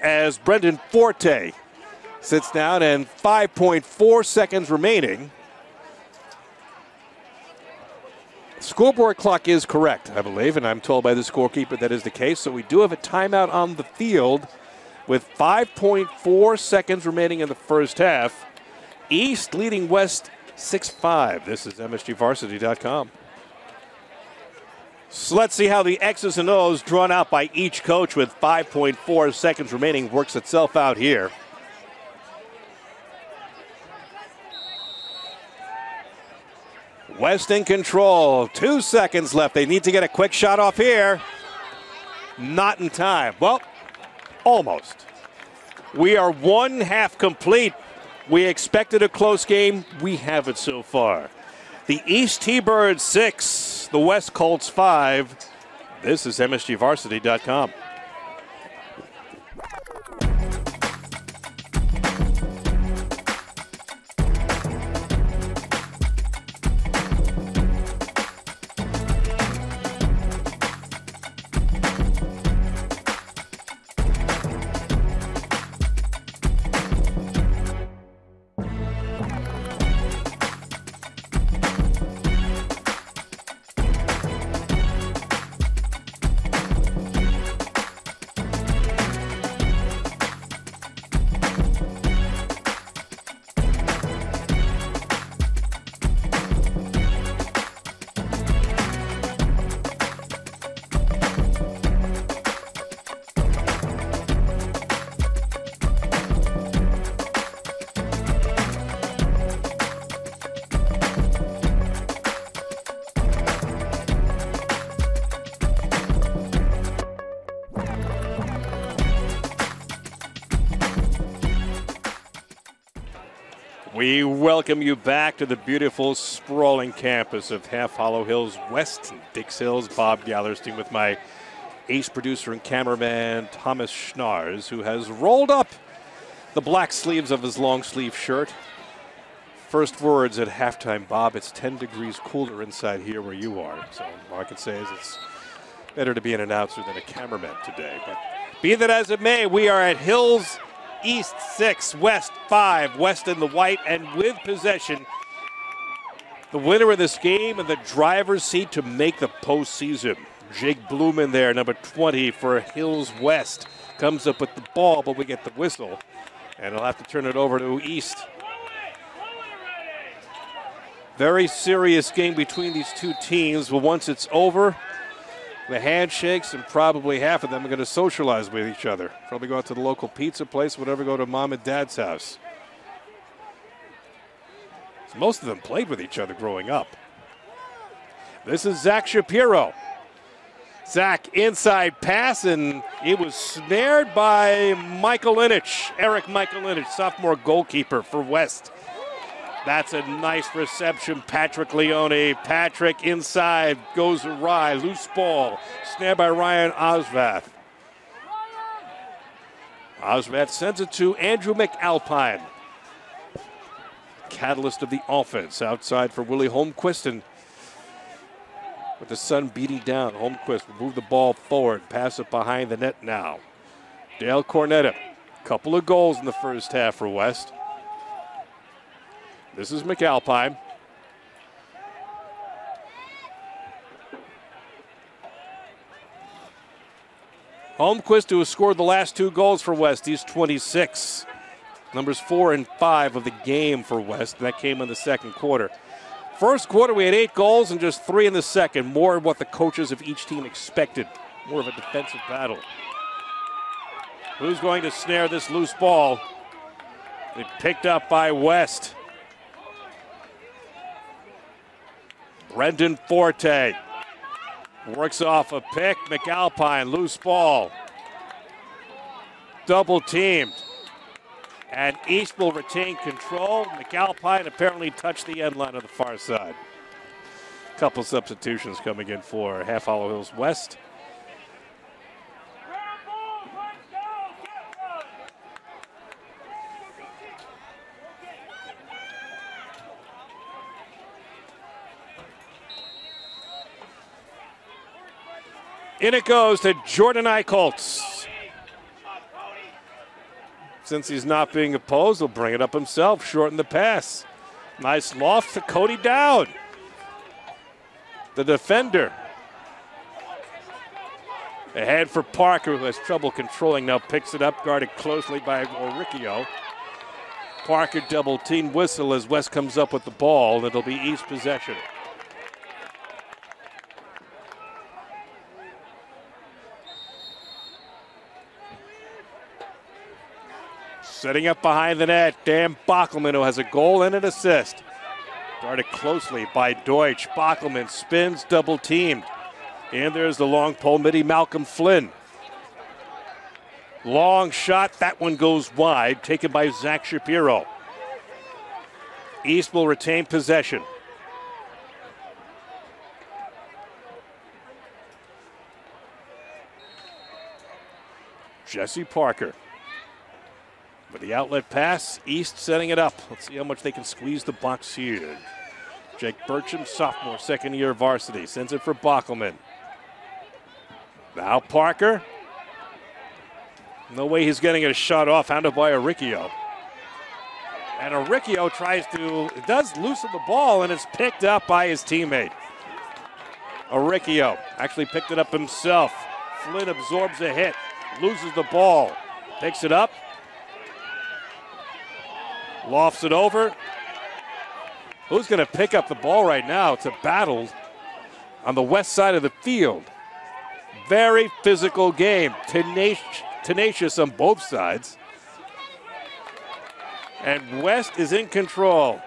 as Brendan Forte sits down, and 5.4 seconds remaining. Scoreboard clock is correct, I believe, and I'm told by the scorekeeper that is the case. So we do have a timeout on the field with 5.4 seconds remaining in the first half. East leading West 6-5. This is MSGVarsity.com. So let's see how the X's and O's drawn out by each coach with 5.4 seconds remaining works itself out here. West in control. 2 seconds left. They need to get a quick shot off here. Not in time. Well, almost. We are one half complete. We expected a close game. We have it so far. The East T-Birds 6, the West Colts 5. This is MSGVarsity.com. We welcome you back to the beautiful, sprawling campus of Half Hollow Hills West in Dix Hills. Bob Gallerstein with my ace producer and cameraman, Thomas Schnars, who has rolled up the black sleeves of his long sleeve shirt. First words at halftime, Bob, it's 10 degrees cooler inside here where you are. So all I can say is it's better to be an announcer than a cameraman today. But be that as it may, we are at Hills East 6, West 5, West in the white, and with possession, the winner of this game and the driver's seat to make the postseason. Jake Bloom in there, number 20 for Hills West, comes up with the ball, but we get the whistle, and he'll have to turn it over to East. Very serious game between these two teams, but once it's over, the handshakes, and probably half of them are going to socialize with each other. Probably go out to the local pizza place, whatever, go to mom and dad's house. So most of them played with each other growing up. This is Zach Shapiro. Zach inside pass, and he was snared by Eric Michaelinich, sophomore goalkeeper for West. That's a nice reception. Patrick Leone. Patrick inside, goes awry. Loose ball. Snared by Ryan Osvath. Osvath sends it to Andrew McAlpine. Catalyst of the offense. Outside for Willie Holmquist. And with the sun beating down, Holmquist will move the ball forward. Pass it behind the net now. Dale Cornetta. Couple of goals in the first half for West. This is McAlpine. Holmquist, who has scored the last two goals for West. He's 26. Numbers 4 and 5 of the game for West. That came in the second quarter. First quarter, we had 8 goals and just 3 in the second. More of what the coaches of each team expected. More of a defensive battle. Who's going to snare this loose ball? It picked up by West. Brendan Forte works off a pick. McAlpine, loose ball. Double teamed. And East will retain control. McAlpine apparently touched the end line on the far side. Couple substitutions coming in for Half Hollow Hills West. In it goes to Jordan Eichholtz. Since he's not being opposed, he'll bring it up himself, shorten the pass. Nice loft to Cody Dowd, the defender. Ahead for Parker, who has trouble controlling, now picks it up, guarded closely by Oricchio. Parker double team whistle as West comes up with the ball, and it'll be East possession. Setting up behind the net, Dan Bockelman, who has a goal and an assist. Guarded closely by Deutsch. Bockelman spins, double teamed. And there's the long pole midi, Malcolm Flynn. Long shot, that one goes wide, taken by Zach Shapiro. East will retain possession. Jesse Parker. With the outlet pass, East setting it up. Let's see how much they can squeeze the box here. Jake Burcham, sophomore, second year varsity, sends it for Bockelman. Now Parker. No way he's getting a shot off, handled by Oricchio. And Oricchio does loosen the ball, and it's picked up by his teammate. Oricchio actually picked it up himself. Flynn absorbs a hit, loses the ball, picks it up. Lofts it over. Who's going to pick up the ball right now? It's a battle on the west side of the field. Very physical game. Tenacious on both sides. And West is in control.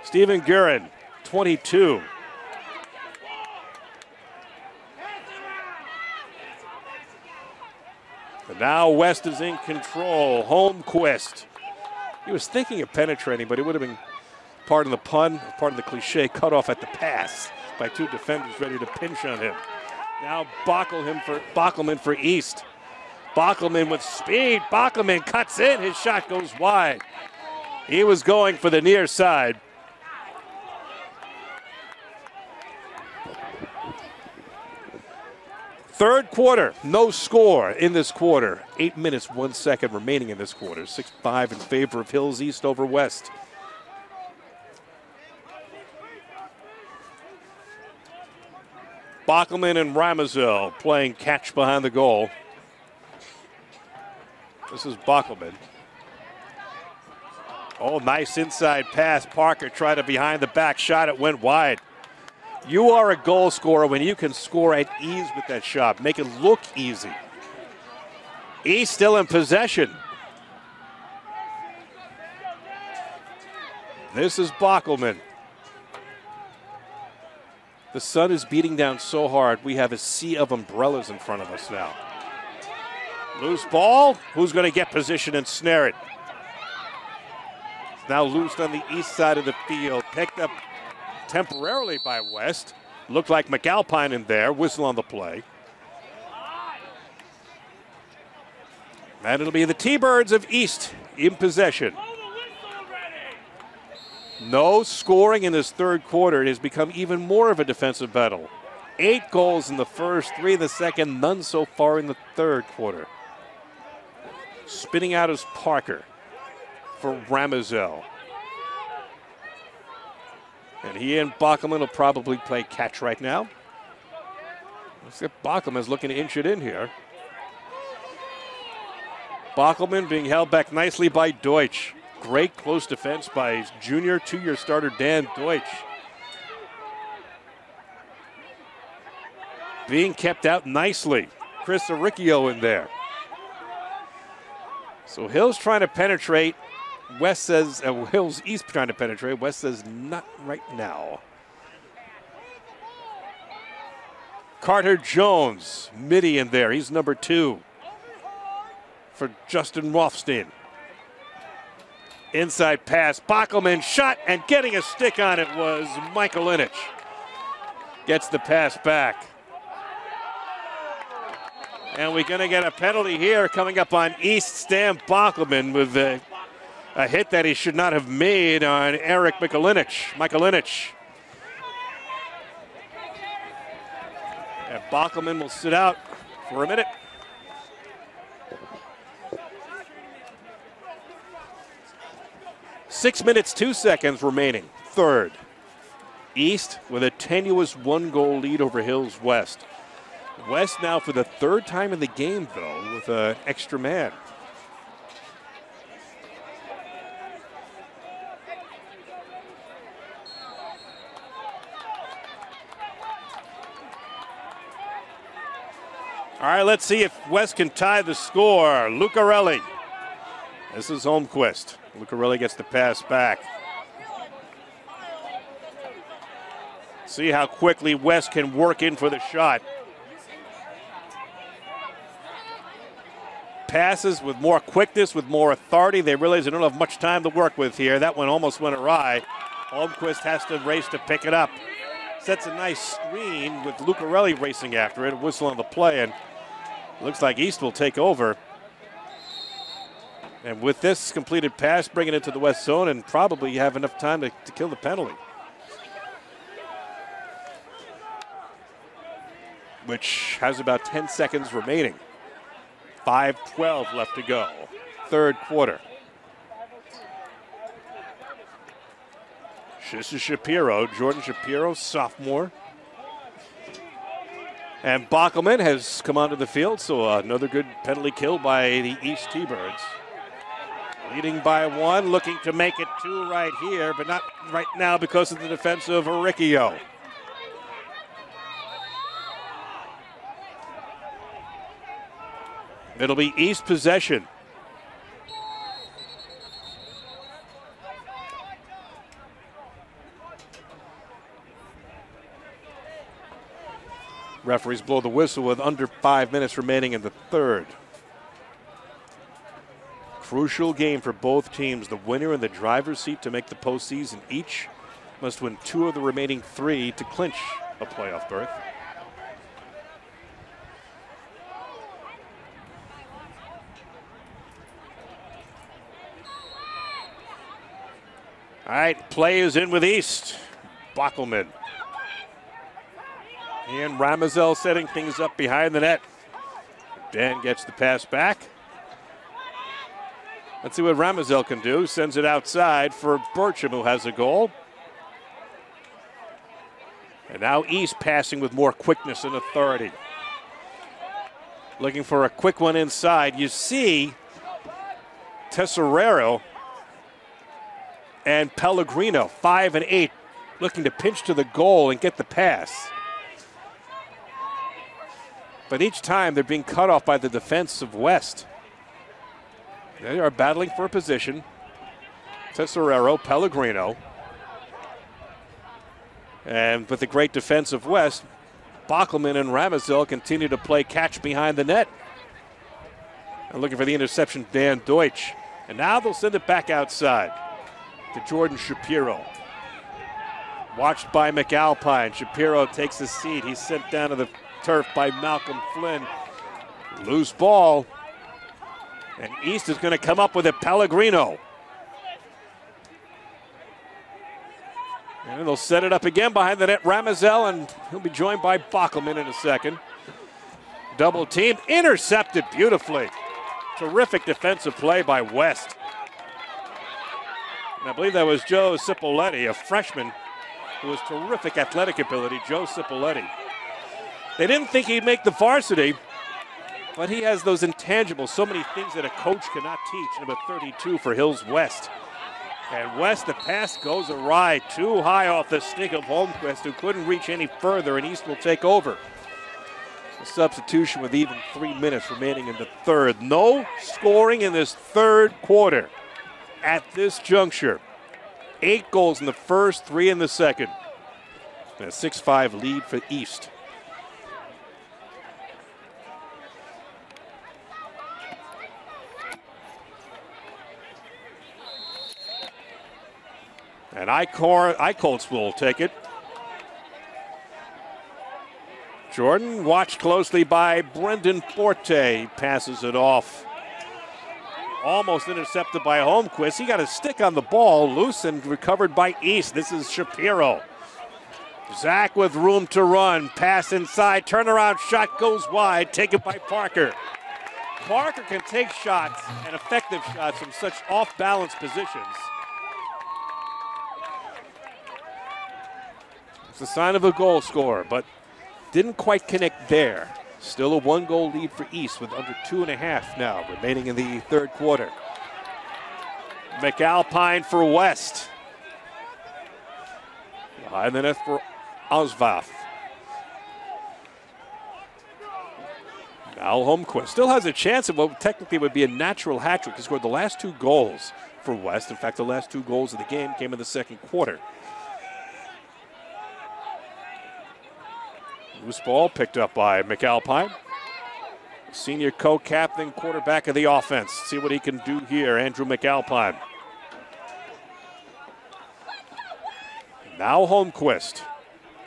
Stephen Guerin, 22. And now West is in control. Holmquist. He was thinking of penetrating, but it would have been, pardon the pun, pardon the cliche, cut off at the pass by two defenders ready to pinch on him. Now Bockelman for East. Bockelman with speed. Bockelman cuts in. His shot goes wide. He was going for the near side. Third quarter, no score in this quarter. 8 minutes, 1 second remaining in this quarter. 6-5 in favor of Hills East over West. Bockelman and Ramazell playing catch behind the goal. This is Bockelman. Oh, nice inside pass. Parker tried a behind the back shot. It went wide. You are a goal scorer when you can score at ease with that shot. Make it look easy. East still in possession. This is Bockelman. The sun is beating down so hard, we have a sea of umbrellas in front of us now. Loose ball. Who's going to get position and snare it? It's now loosed on the east side of the field. Picked up temporarily by West. Looked like McAlpine in there. Whistle on the play. And it'll be the T-Birds of East in possession. No scoring in this third quarter. It has become even more of a defensive battle. 8 goals in the first, 3 in the second, none so far in the third quarter. Spinning out is Parker for Ramazell. And he and Bockelman will probably play catch right now. Looks like Bockelman's looking to inch it in here. Bockelman being held back nicely by Deutsch. Great close defense by his junior 2-year starter Dan Deutsch. Being kept out nicely. Chris Aricchio in there. So Hill's trying to penetrate. West says, Hills East trying to penetrate. West says not right now. Carter Jones, midi in there. He's number 2 for Justin Rothstein. Inside pass, Bockelman shot, and getting a stick on it was Michael Inich. Gets the pass back. And we're going to get a penalty here coming up on East. Stan Bockelman with a hit that he should not have made on Eric Michael Inich. And Bockelman will sit out for a minute. Six minutes, 2 seconds remaining. Third. East with a tenuous 1-goal lead over Hills West. West now for the third time in the game, though, with an extra man. All right, let's see if West can tie the score. Lucarelli. This is Holmquist. Lucarelli gets the pass back. See how quickly West can work in for the shot. Passes with more quickness, with more authority. They realize they don't have much time to work with here. That one almost went awry. Holmquist has to race to pick it up. Sets a nice screen with Lucarelli racing after it. Whistle on the play, and looks like East will take over. And with this completed pass, bring it into the West zone and probably have enough time to kill the penalty. Which has about 10 seconds remaining. 5:12 left to go. Third quarter. This is Shapiro, Jordan Shapiro, sophomore. And Bockelman has come onto the field, so another good penalty kill by the East T-Birds. Leading by 1, looking to make it 2 right here, but not right now because of the defense of Aricchio. It'll be East possession. Referees blow the whistle with under 5 minutes remaining in the third. Crucial game for both teams. The winner in the driver's seat to make the postseason. Each must win 2 of the remaining 3 to clinch a playoff berth. All right, play is in with East. Bockelman. And Ramazel setting things up behind the net. Dan gets the pass back. Let's see what Ramazel can do. Sends it outside for Burcham, who has a goal. And now East passing with more quickness and authority. Looking for a quick one inside. You see Tesserero and Pellegrino, 5 and 8, looking to pinch to the goal and get the pass. But each time they're being cut off by the defense of West. They are battling for a position. Tesserero, Pellegrino. And with the great defense of West, Bockelman and Ramazel continue to play catch behind the net. And looking for the interception, Dan Deutsch. And now they'll send it back outside to Jordan Shapiro. Watched by McAlpine. Shapiro takes a seat. He's sent down to the turf by Malcolm Flynn. Loose ball. And East is going to come up with it. Pellegrino. And they'll set it up again behind the net. Ramazel, and he'll be joined by Bockelman in a second. Double team. Intercepted beautifully. Terrific defensive play by West. And I believe that was Joe Cipoletti, a freshman who has terrific athletic ability, Joe Cipoletti. They didn't think he'd make the varsity, but he has those intangibles, so many things that a coach cannot teach. Number 32 for Hills West. And West, the pass goes awry, too high off the stick of Holmquist, who couldn't reach any further, and East will take over. A substitution with even 3 minutes remaining in the third. No scoring in this third quarter. At this juncture, 8 goals in the first, 3 in the second. And a 6-5 lead for East. And Eichholz will take it. Jordan, watched closely by Brendan Forte, passes it off. Almost intercepted by Holmquist. He got a stick on the ball, loose and recovered by East. This is Shapiro. Zach with room to run. Pass inside. Turnaround shot goes wide. Taken by Parker. Parker can take shots, and effective shots, from such off-balance positions. It's a sign of a goal scorer, but didn't quite connect there. Still a 1-goal lead for East with under 2.5 now remaining in the third quarter. McAlpine for West. Behind the net for Osvath. Now Holmquist still has a chance of what technically would be a natural hat trick. He scored the last 2 goals for West. In fact, the last 2 goals of the game came in the second quarter. Loose ball picked up by McAlpine. Senior co-captain, quarterback of the offense. See what he can do here, Andrew McAlpine. Now Holmquist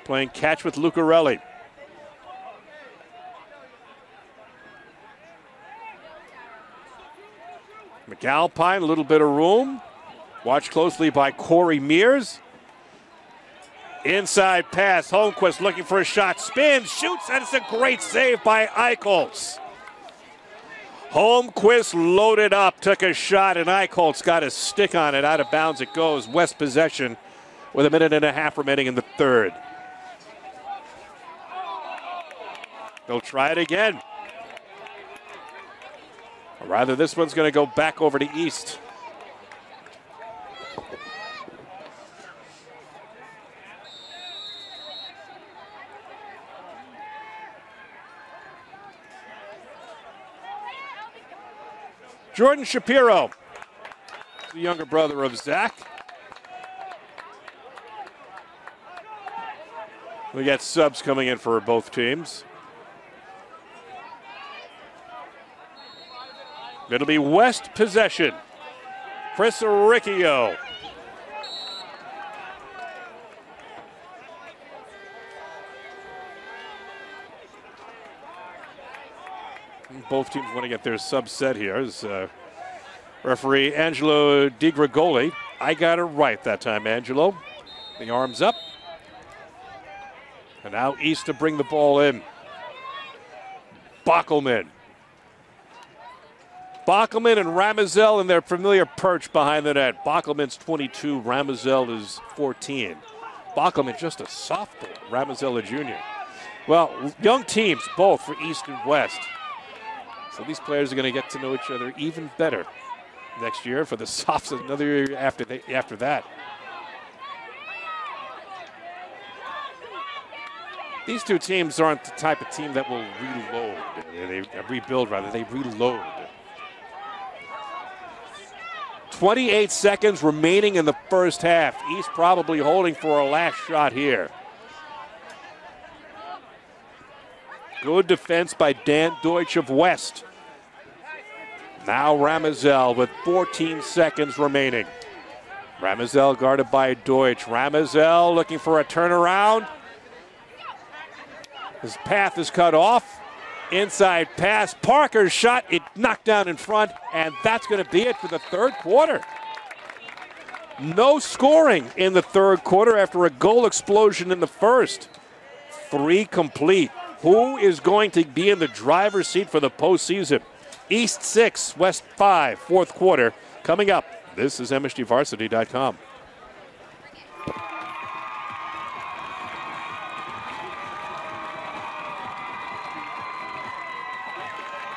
playing catch with Lucarelli. McAlpine, a little bit of room. Watched closely by Corey Mears. Inside pass, Holmquist looking for a shot, spins, shoots, and it's a great save by Eichholz. Holmquist loaded up, took a shot, and Eichholz got a stick on it. Out of bounds it goes. West possession with 1.5 remaining in the third. They'll try it again. Or rather, this one's going to go back over to East. Jordan Shapiro, the younger brother of Zach. We got subs coming in for both teams. It'll be West possession. Chris Riccio. Both teams want to get their subset here. As referee Angelo DiGregoli. I got it right that time, Angelo. The arms up. And now East to bring the ball in. Bockelman. Bockelman and Ramazel in their familiar perch behind the net. Bockelman's 22, Ramazel is 14. Bockelman just a sophomore, Ramazel a junior. Well, young teams both for East and West. So these players are going to get to know each other even better next year for the Sophs another year after that. These two teams aren't the type of team that will reload. They rebuild, rather. They reload. 28 seconds remaining in the first half. East probably holding for a last shot here. Good defense by Dan Deutsch of West. Now Ramazel with 14 seconds remaining. Ramazel guarded by Deutsch. Ramazel looking for a turnaround. His path is cut off. Inside pass. Parker's shot. It knocked down in front, and that's going to be it for the third quarter. No scoring in the third quarter after a goal explosion in the first. 3 complete. Who is going to be in the driver's seat for the postseason? East 6, West 5, fourth quarter. Coming up, this is MSGVarsity.com.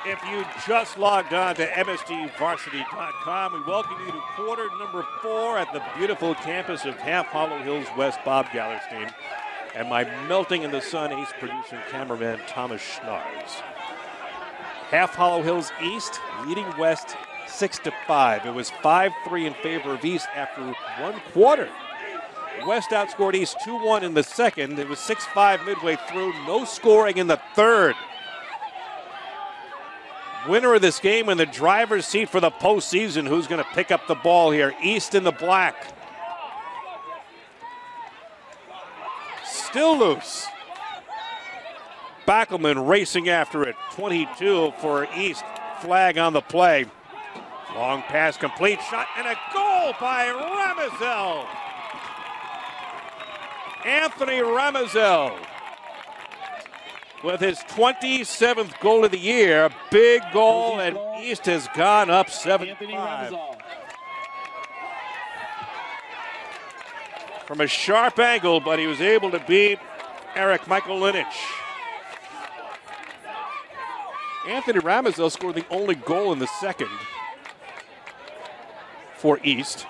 If you just logged on to MSGVarsity.com, we welcome you to quarter number 4 at the beautiful campus of Half Hollow Hills West. Bob Gallerstein and my melting in the sun ace producer and cameraman Thomas Schnars. Half Hollow Hills East leading West 6-5. It was 5-3 in favor of East after 1 quarter. West outscored East 2-1 in the second. It was 6-5 midway through. No scoring in the third. Winner of this game in the driver's seat for the postseason. Who's going to pick up the ball here? East in the black. Still loose. Backelman racing after it. 22 for East. Flag on the play. Long pass complete. Shot and a goal by Ramazel. Anthony Ramazel with his 27th goal of the year. A big goal, and East has gone up 7-5. From a sharp angle, but he was able to beat Eric Michaelinich. Anthony Ramazel scored the only goal in the second for East.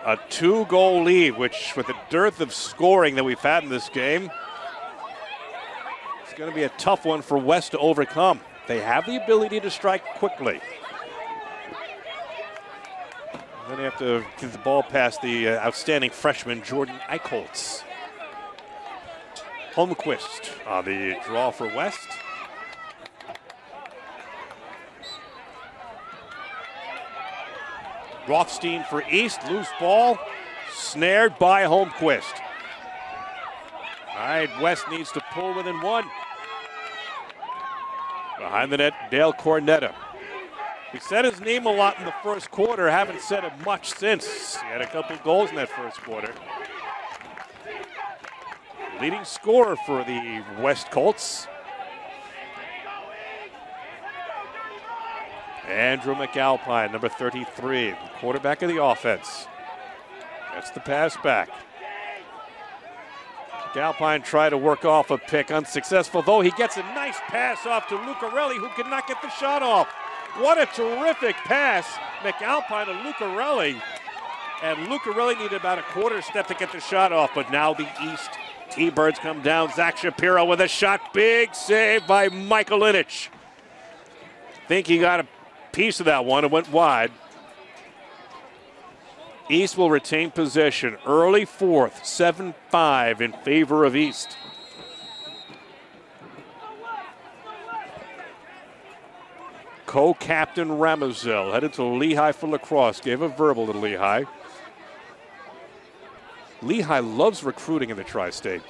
A 2-goal lead, which with the dearth of scoring that we've had in this game, it's going to be a tough one for West to overcome. They have the ability to strike quickly. And then they have to get the ball past the outstanding freshman Jordan Eichholz. Holmquist on the draw for West. Rothstein for East, loose ball, snared by Holmquist. All right, West needs to pull within 1. Behind the net, Dale Cornetta. He said his name a lot in the first quarter, haven't said it much since. He had a couple goals in that first quarter. Leading scorer for the West Colts. Andrew McAlpine, number 33, the quarterback of the offense. That's the pass back. McAlpine tried to work off a pick, unsuccessful, though he gets a nice pass off to Lucarelli, who could not get the shot off. What a terrific pass, McAlpine to Lucarelli. And Lucarelli needed about a quarter step to get the shot off, but now the East T-Birds come down. Zach Shapiro with a shot, big save by Michaelinich. Think he got a piece of that one. It went wide. East will retain possession. Early fourth, 7-5 in favor of East. Co-captain Ramazel headed to Lehigh for lacrosse. Gave a verbal to Lehigh. Lehigh loves recruiting in the tri-state.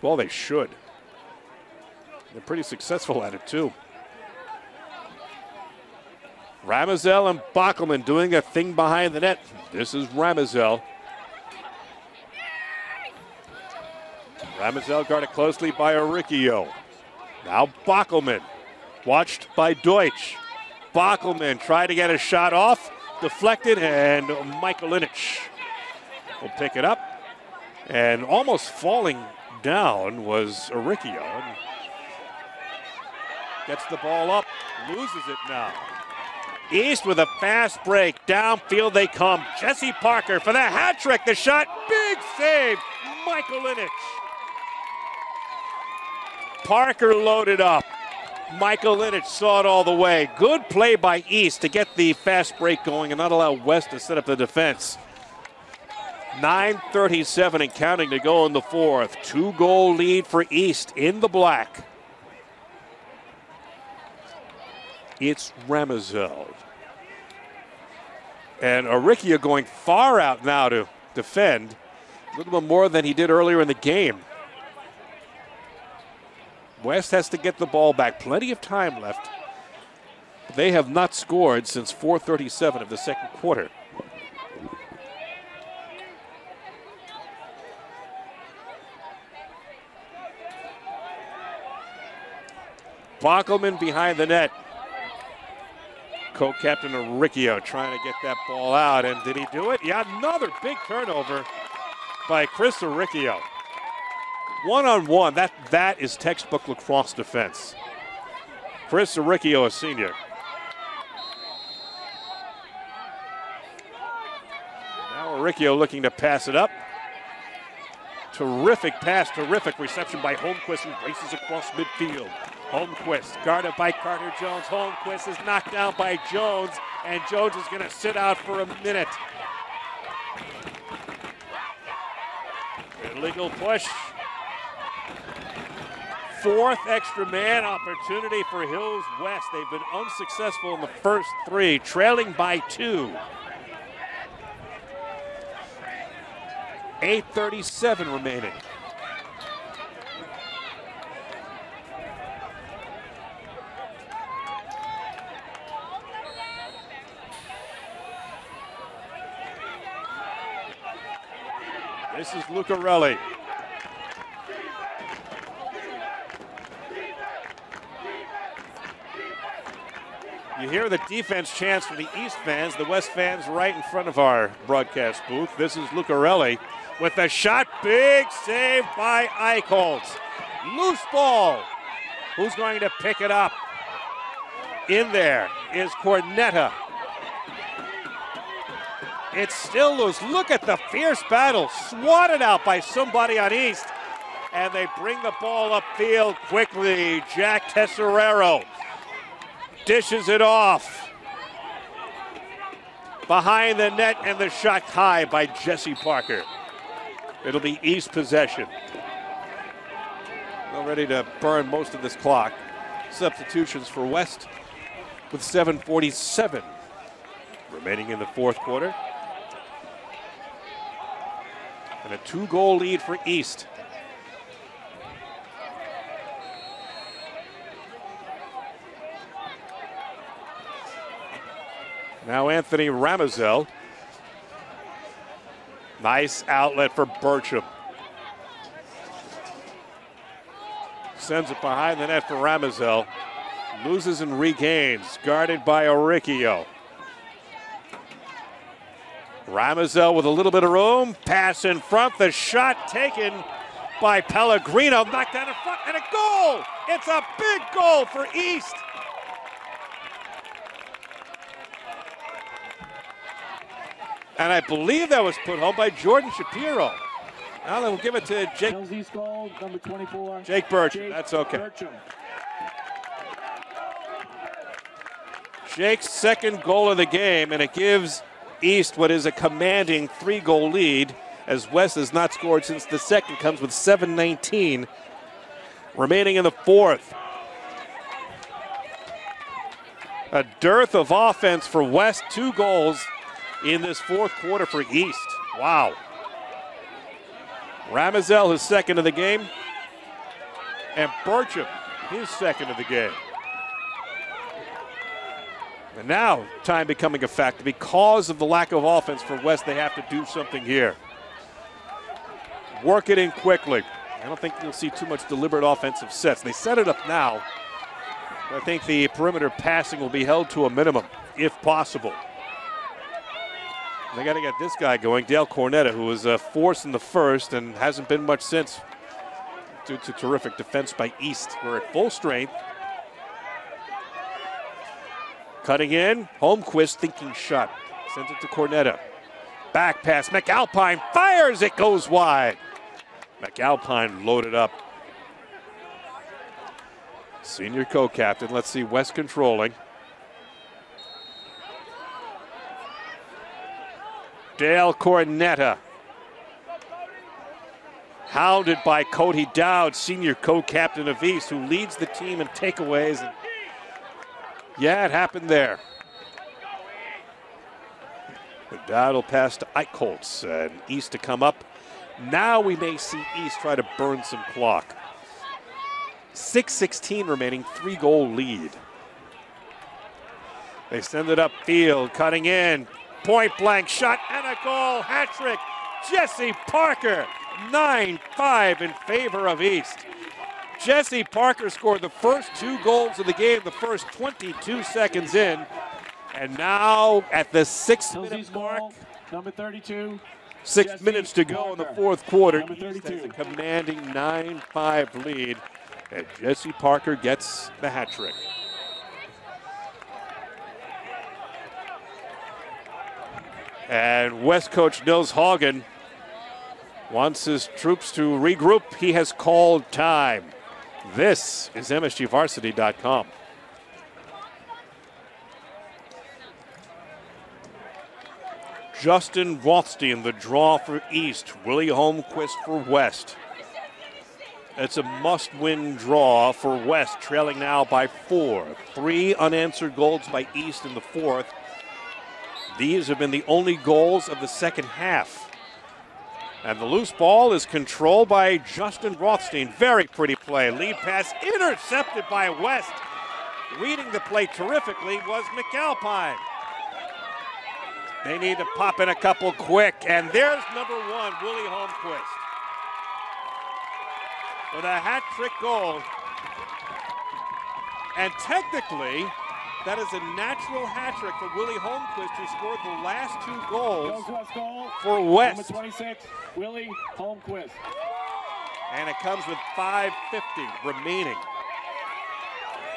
Well, they should. They're pretty successful at it, too. Ramazel and Bockelman doing a thing behind the net. This is Ramazel. Ramazel guarded closely by Oricchio. Now Bockelman. Watched by Deutsch. Bockelman tried to get a shot off. Deflected, and Michaelinich will pick it up. And almost falling down was Oricchio. Gets the ball up. Loses it now. East with a fast break. Downfield they come. Jesse Parker for the hat trick. The shot. Big save. Michaelinich. Parker loaded up. Michaelinich saw it all the way. Good play by East to get the fast break going and not allow West to set up the defense. 9:37 and counting to go in the fourth. 2-goal lead for East in the black. It's Ramazel. And Oricchio going far out now to defend. A little bit more than he did earlier in the game. West has to get the ball back. Plenty of time left. They have not scored since 4:37 of the second quarter. Bockelman behind the net. Co-captain Oricchio trying to get that ball out. And did he do it? Yeah, another big turnover by Chris Oricchio. One-on-one, that is textbook lacrosse defense. Chris Oricchio, a senior. Now Oricchio looking to pass it up. Terrific pass, terrific reception by Holmquist, who races across midfield. Holmquist guarded by Carter Jones. Holmquist is knocked down by Jones, and Jones is going to sit out for a minute. Illegal push. Fourth extra man opportunity for Hills West. They've been unsuccessful in the first three, trailing by 2. 8:37 remaining. This is Lucarelli. You hear the defense chants from the East fans, the West fans right in front of our broadcast booth. This is Lucarelli with a shot. Big save by Eichholz. Loose ball. Who's going to pick it up? In there is Cornetta. It's still loose. Look at the fierce battle. Swatted out by somebody on East. And they bring the ball upfield quickly. Jack Tesserero dishes it off. Behind the net, and the shot high by Jesse Parker. It'll be East possession. Well, ready to burn most of this clock. Substitutions for West with 7:47 remaining in the fourth quarter. And a 2-goal lead for East. Now Anthony Ramazel. Nice outlet for Burcham. Sends it behind the net for Ramazel. Loses and regains. Guarded by Oricchio. Ramazel with a little bit of room. Pass in front. The shot taken by Pellegrino. Knocked down in front, and a goal! It's a big goal for East. And I believe that was put home by Jordan Shapiro. Now they will give it to Jake. East goal, number 24. Jake Burcham. That's okay. Burcham. Jake's second goal of the game, and it gives East what is a commanding 3-goal lead, as West has not scored since the second comes with 7:19 remaining in the fourth. A dearth of offense for West, 2 goals in this fourth quarter for East. Wow. Ramazel, his second of the game, and Burcham, his second of the game. And now time becoming a factor. Because of the lack of offense for West, they have to do something here. Work it in quickly. I don't think you'll see too much deliberate offensive sets. They set it up now. I think the perimeter passing will be held to a minimum, if possible. They got to get this guy going, Dale Cornetta, who was a force in the first and hasn't been much since due to terrific defense by East. We're at full strength. Cutting in, Holmquist thinking shot. Sends it to Cornetta. Back pass, McAlpine fires, it goes wide. McAlpine loaded up. Senior co-captain, let's see, West controlling. Dale Cornetta. Hounded by Cody Dowd, senior co-captain of East, who leads the team in takeaways. And yeah, it happened there. But Dowd will pass to Eichholz and East to come up. Now we may see East try to burn some clock. 6:16 remaining, 3-goal lead. They send it upfield, cutting in. Point blank shot and a goal, hat trick. Jesse Parker, 9-5 in favor of East. Jesse Parker scored the first 2 goals of the game, the first 22 seconds in. And now at the 6-minute mark, number 32. 6 Jesse minutes to go Parker, in the fourth quarter. number East 32. has a commanding 9-5 lead. And Jesse Parker gets the hat trick. And West coach Nils Haugen wants his troops to regroup. He has called time. This is MSGVarsity.com. Justin Rothstein, the draw for East. Willie Holmquist for West. It's a must-win draw for West, trailing now by 4. 3 unanswered goals by East in the fourth. These have been the only goals of the second half. And the loose ball is controlled by Justin Rothstein. Very pretty play. Lead pass intercepted by West. Reading the play terrifically was McAlpine. They need to pop in a couple quick. And there's number 1, Willie Holmquist. With a hat trick goal. And technically, that is a natural hat trick for Willie Holmquist, who scored the last 2 goals for West. Number 26, Willie Holmquist. And it comes with 5:50 remaining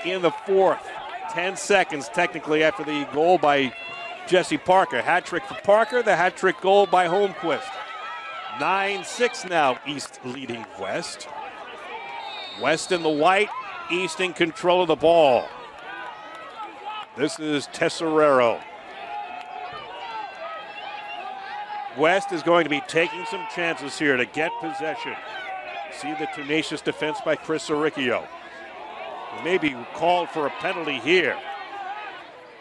in the fourth. 10 seconds technically after the goal by Jesse Parker. Hat trick for Parker, the hat trick goal by Holmquist. 9-6 now, East leading West. West in the white, East in control of the ball. This is Tesserero. West is going to be taking some chances here to get possession. See the tenacious defense by Chris Oricchio. Maybe called for a penalty here.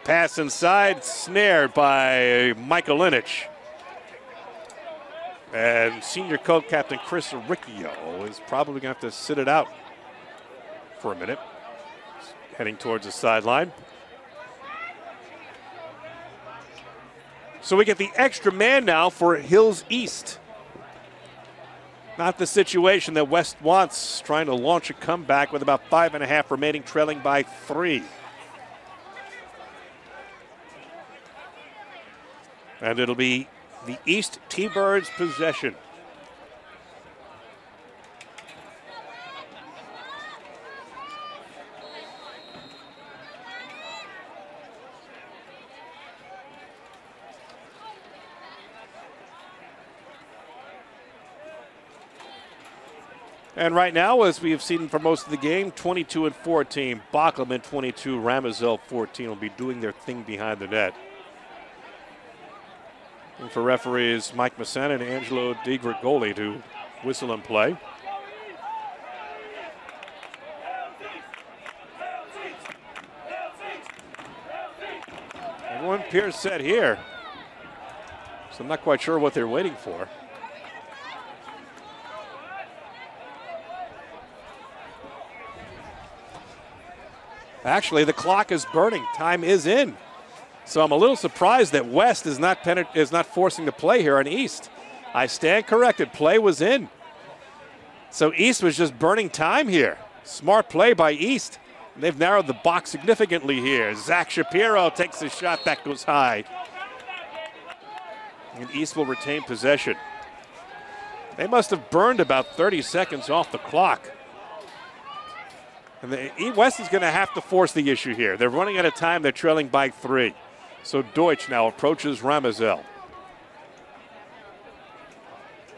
Pass inside, snared by Michael Linich. And senior co-captain Chris Oricchio is probably going to have to sit it out for a minute. Heading towards the sideline. So we get the extra man now for Hills East. Not the situation that West wants, trying to launch a comeback with about 5.5 remaining, trailing by 3. And it'll be the East T-Birds' possession. And right now, as we have seen for most of the game, 22-14. Bachleman 22, Ramazel 14 will be doing their thing behind the net. And for referees Mike Massena and Angelo Di Grigoli to whistle and play. Everyone appears set here, so I'm not quite sure what they're waiting for. Actually, the clock is burning. Time is in. So I'm a little surprised that West is not forcing the play here on East. I stand corrected. Play was in. So East was just burning time here. Smart play by East. And they've narrowed the box significantly here. Zach Shapiro takes a shot that goes high. And East will retain possession. They must have burned about 30 seconds off the clock. And West is going to have to force the issue here. They're running out of time. They're trailing by 3. So Deutsch now approaches Ramazel.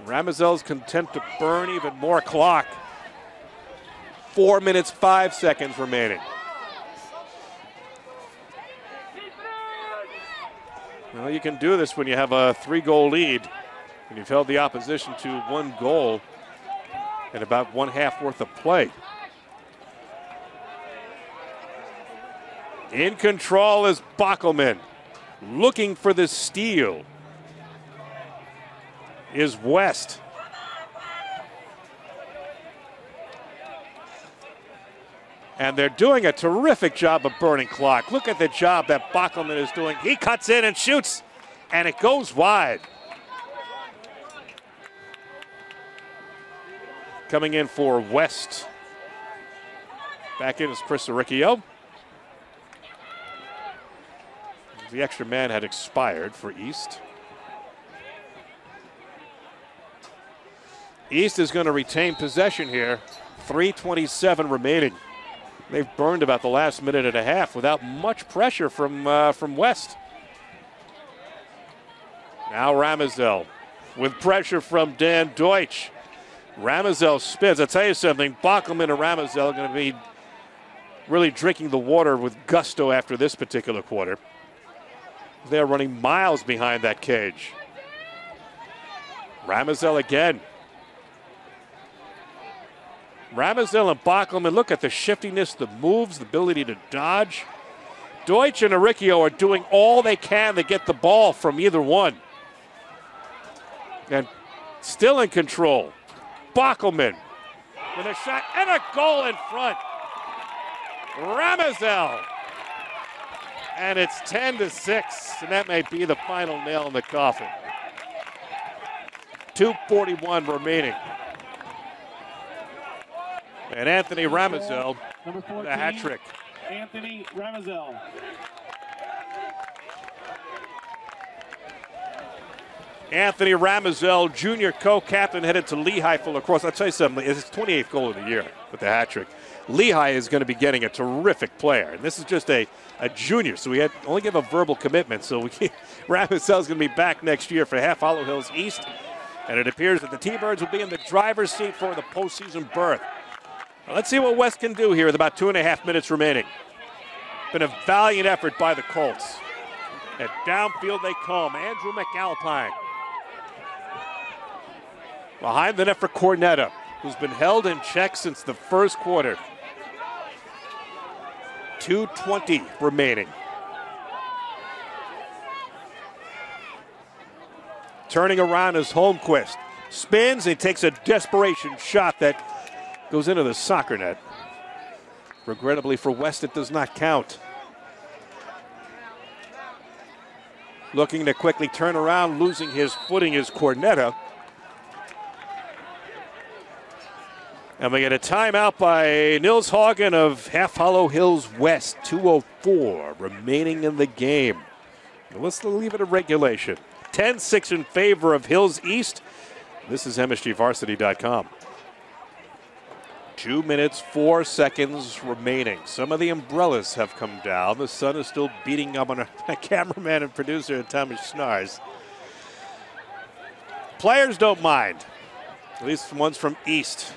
Ramazel's content to burn even more clock. 4 minutes, 5 seconds remaining. Well, you can do this when you have a 3-goal lead. And you've held the opposition to 1 goal and about 1/2 worth of play. In control is Bockelman. Looking for the steal is West. And they're doing a terrific job of burning clock. Look at the job that Bockelman is doing. He cuts in and shoots, and it goes wide. Coming in for West. Back in is Chris Aricchio. The extra man had expired for East. East is going to retain possession here. 3:27 remaining. They've burned about the last minute and a half without much pressure from West. Now Ramazel with pressure from Dan Deutsch. Ramazel spins. I'll tell you something, Bockelman and Ramazel are going to be really drinking the water with gusto after this particular quarter. They're running miles behind that cage. Ramazel again. Ramazel and Bockelman, look at the shiftiness, the moves, the ability to dodge. Deutsch and Aricchio are doing all they can to get the ball from either one. And still in control. Bockelman with a shot and a goal in front. Ramazel. And it's 10-6, and that may be the final nail in the coffin. 2:41 remaining. And Anthony Ramazel, the hat trick. Anthony Ramazel. Anthony Ramazel, junior co-captain, headed to Lehigh for lacrosse. I'll tell you something, it's his 28th goal of the year with the hat trick. Lehigh is going to be getting a terrific player. And this is just a junior, so we had only give a verbal commitment. So Ramazel's going to be back next year for Half Hollow Hills East. And it appears that the T-Birds will be in the driver's seat for the postseason berth. Now let's see what West can do here with about 2.5 minutes remaining. Been a valiant effort by the Colts. And downfield they come. Andrew McAlpine. Behind the net for Cornetta, who's been held in check since the first quarter. 2:20 remaining. Turning around is Holmquist. Spins and takes a desperation shot that goes into the soccer net. Regrettably for West, it does not count. Looking to quickly turn around, losing his footing is Cornetta. And we get a timeout by Nils Hagen of Half Hollow Hills West. 2:04 remaining in the game. Let's leave it at regulation. 10-6 in favor of Hills East. This is MSGVarsity.com. 2 minutes, 4 seconds remaining. Some of the umbrellas have come down. The sun is still beating up on our cameraman and producer, Thomas Schnars. Players don't mind. At least ones from East.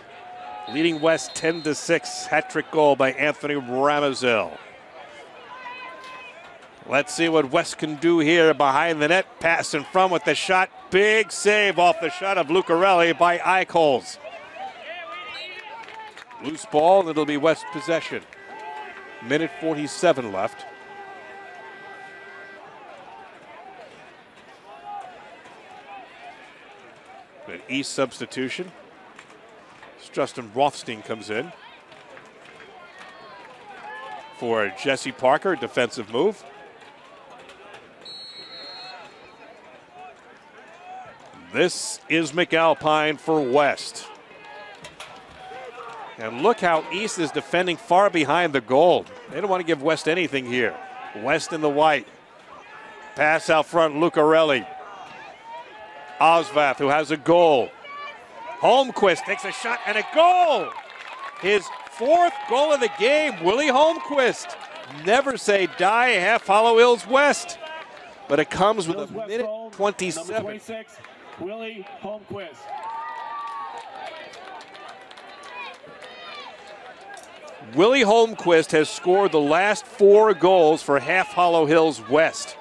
Leading West 10-6. Hat trick goal by Anthony Ramazel. Let's see what West can do here behind the net. Pass in front with the shot. Big save off the shot of Lucarelli by Eichholz. Loose ball, it'll be West possession. Minute 47 left. An East substitution. Justin Rothstein comes in for Jesse Parker, defensive move. This is McAlpine for West. And look how East is defending far behind the goal. They don't want to give West anything here. West in the white. Pass out front, Lucarelli. Osvath, who has a goal. Holmquist takes a shot and a goal. His fourth goal of the game, Willie Holmquist. Never say die, Half Hollow Hills West. But it comes with a minute 27. Number 26, Willie Holmquist. Willie Holmquist has scored the last 4 goals for Half Hollow Hills West.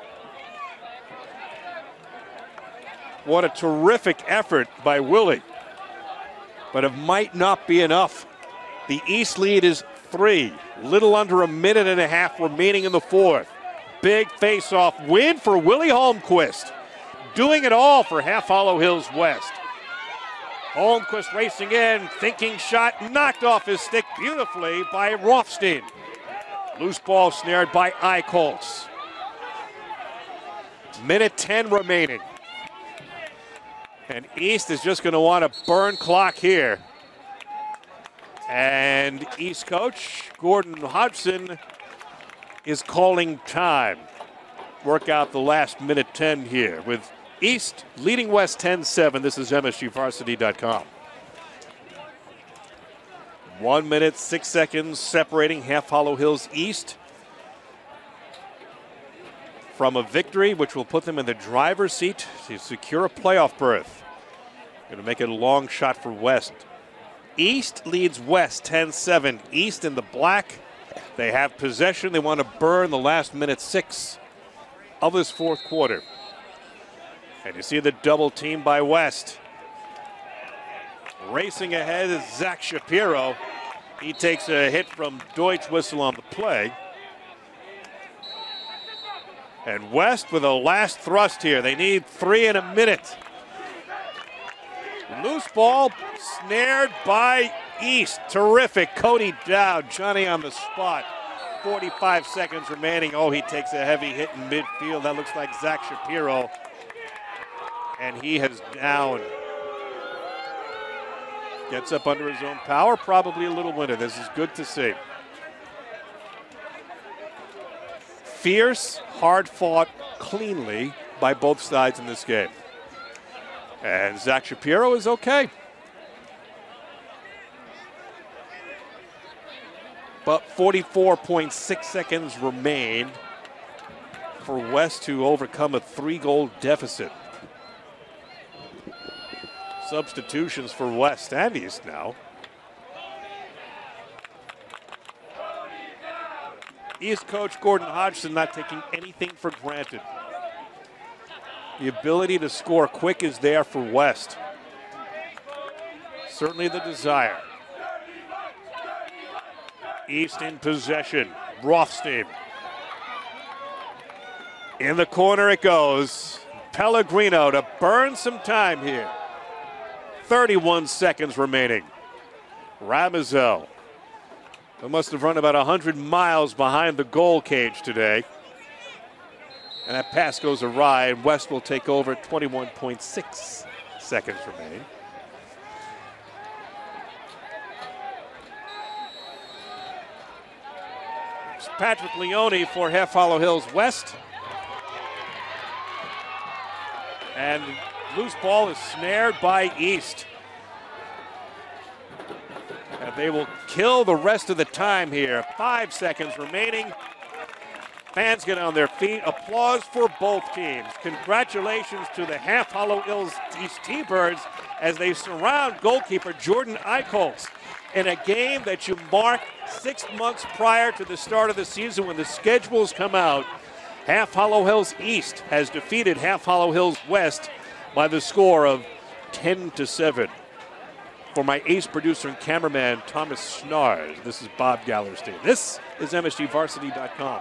What a terrific effort by Willie. But it might not be enough. The East lead is 3. Little under a minute and a half remaining in the fourth. Big face-off win for Willie Holmquist. Doing it all for Half Hollow Hills West. Holmquist racing in, thinking shot, knocked off his stick beautifully by Rothstein. Loose ball snared by Eichholz. Minute 10 remaining. And East is just going to want to burn clock here. And East coach Gordon Hodgson is calling time. Work out the last minute 10 here with East leading West 10-7. This is MSG Varsity.com. 1 minute, 6 seconds separating Half Hollow Hills East from a victory, which will put them in the driver's seat to secure a playoff berth. Going to make it a long shot for West. East leads West 10-7. East in the black. They have possession. They want to burn the last minute 6 of this fourth quarter. And you see the double team by West. Racing ahead is Zach Shapiro. He takes a hit from Deutsch whistle on the play. And West with a last thrust here. They need 3 in a minute. Loose ball snared by East. Terrific. Cody Dowd, Johnny on the spot. 45 seconds remaining. Oh, he takes a heavy hit in midfield. That looks like Zach Shapiro. And he has down. Gets up under his own power. Probably a little winner. This is good to see. Fierce, hard fought, cleanly by both sides in this game. And Zach Shapiro is okay. But 44.6 seconds remain for West to overcome a 3-goal deficit. Substitutions for West and East now. East coach Gordon Hodgson not taking anything for granted. The ability to score quick is there for West. Certainly the desire. East in possession. Rothstein. In the corner it goes. Pellegrino to burn some time here. 31 seconds remaining. Ramazel, who must have run about 100 miles behind the goal cage today. And that pass goes awry, and West will take over. 21.6 seconds remaining. It's Patrick Leone for Half Hollow Hills West. And loose ball is snared by East. And they will kill the rest of the time here. 5 seconds remaining. Fans get on their feet. Applause for both teams. Congratulations to the Half Hollow Hills East T-Birds as they surround goalkeeper Jordan Eichholz in a game that you mark 6 months prior to the start of the season when the schedules come out. Half Hollow Hills East has defeated Half Hollow Hills West by the score of 10-7. For my ace producer and cameraman, Thomas Schnars, this is Bob Gallerstein. This is MSGVarsity.com.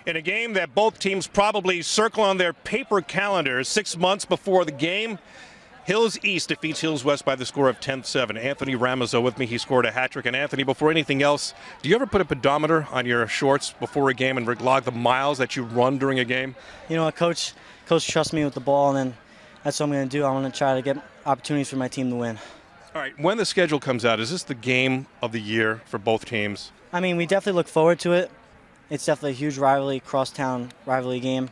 In a game that both teams probably circle on their paper calendars 6 months before the game, Hills East defeats Hills West by the score of 10-7. Anthony Ramazo with me. He scored a hat trick. And Anthony, before anything else, do you ever put a pedometer on your shorts before a game and log the miles that you run during a game? You know what, Coach trusts me with the ball, and then that's what I'm going to do. I'm going to try to get opportunities for my team to win. All right, when the schedule comes out, is this the game of the year for both teams? I mean, we definitely look forward to it. It's definitely a huge rivalry, crosstown rivalry game,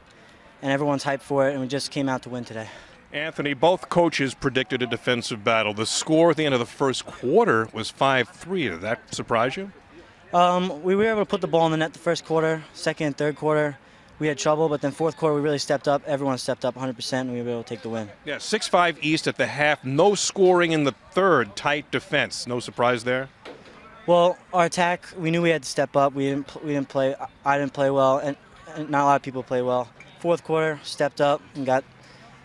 and everyone's hyped for it, and we just came out to win today. Anthony, both coaches predicted a defensive battle. The score at the end of the first quarter was 5-3. Did that surprise you? We were able to put the ball in the net the first quarter. Second and third quarter, we had trouble, but then fourth quarter we really stepped up. Everyone stepped up 100%, and we were able to take the win. Yeah, 6-5 East at the half. No scoring in the third. Tight defense. No surprise there? Well, our attack, we knew we had to step up. We didn't play. I didn't play well, and not a lot of people play well. Fourth quarter, stepped up and got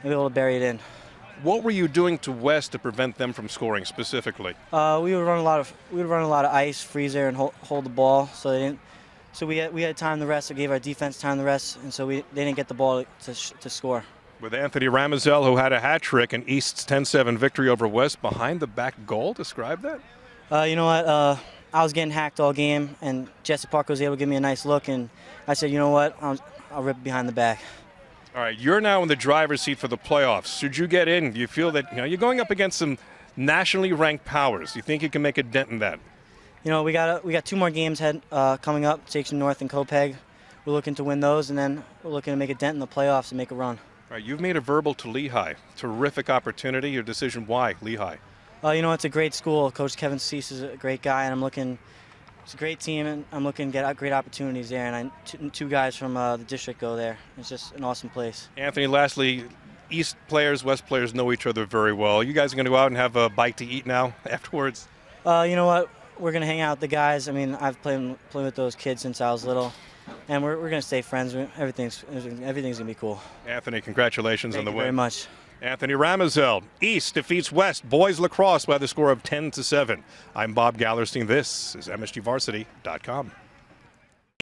able to bury it in. What were you doing to West to prevent them from scoring specifically? We would run a lot of ice, freezer, and hold the ball. So they didn't. So we had time to rest. It gave our defense time to rest, and so they didn't get the ball to score. With Anthony Ramazel, who had a hat trick, and East's 10-7 victory over West, behind the back goal. Describe that. You know what? I was getting hacked all game, and Jesse Parker was able to give me a nice look, and I said, you know what? I'll rip behind the back. All right, you're now in the driver's seat for the playoffs. Should you get in, do you feel that you're going up against some nationally ranked powers? You think you can make a dent in that? You know, we got 2 more games coming up, Station North and Copeg. We're looking to win those, and then we're looking to make a dent in the playoffs and make a run. All right, you've made a verbal to Lehigh. Terrific opportunity. Your decision, why Lehigh? You know, it's a great school. Coach Kevin Cease is a great guy, and it's a great team, and I'm looking to get great opportunities there. And two guys from the district go there. It's just an awesome place. Anthony, lastly, East players, West players know each other very well. You guys are going to go out and have a bite to eat now afterwards? You know what? We're going to hang out with the guys. I mean, I've played with those kids since I was little, and we're going to stay friends. Everything's going to be cool. Anthony, congratulations on the win. Thank you very much. Anthony Ramazel. East defeats West boys lacrosse by the score of 10-7. I'm Bob Gallerstein. This is MSGVarsity.com.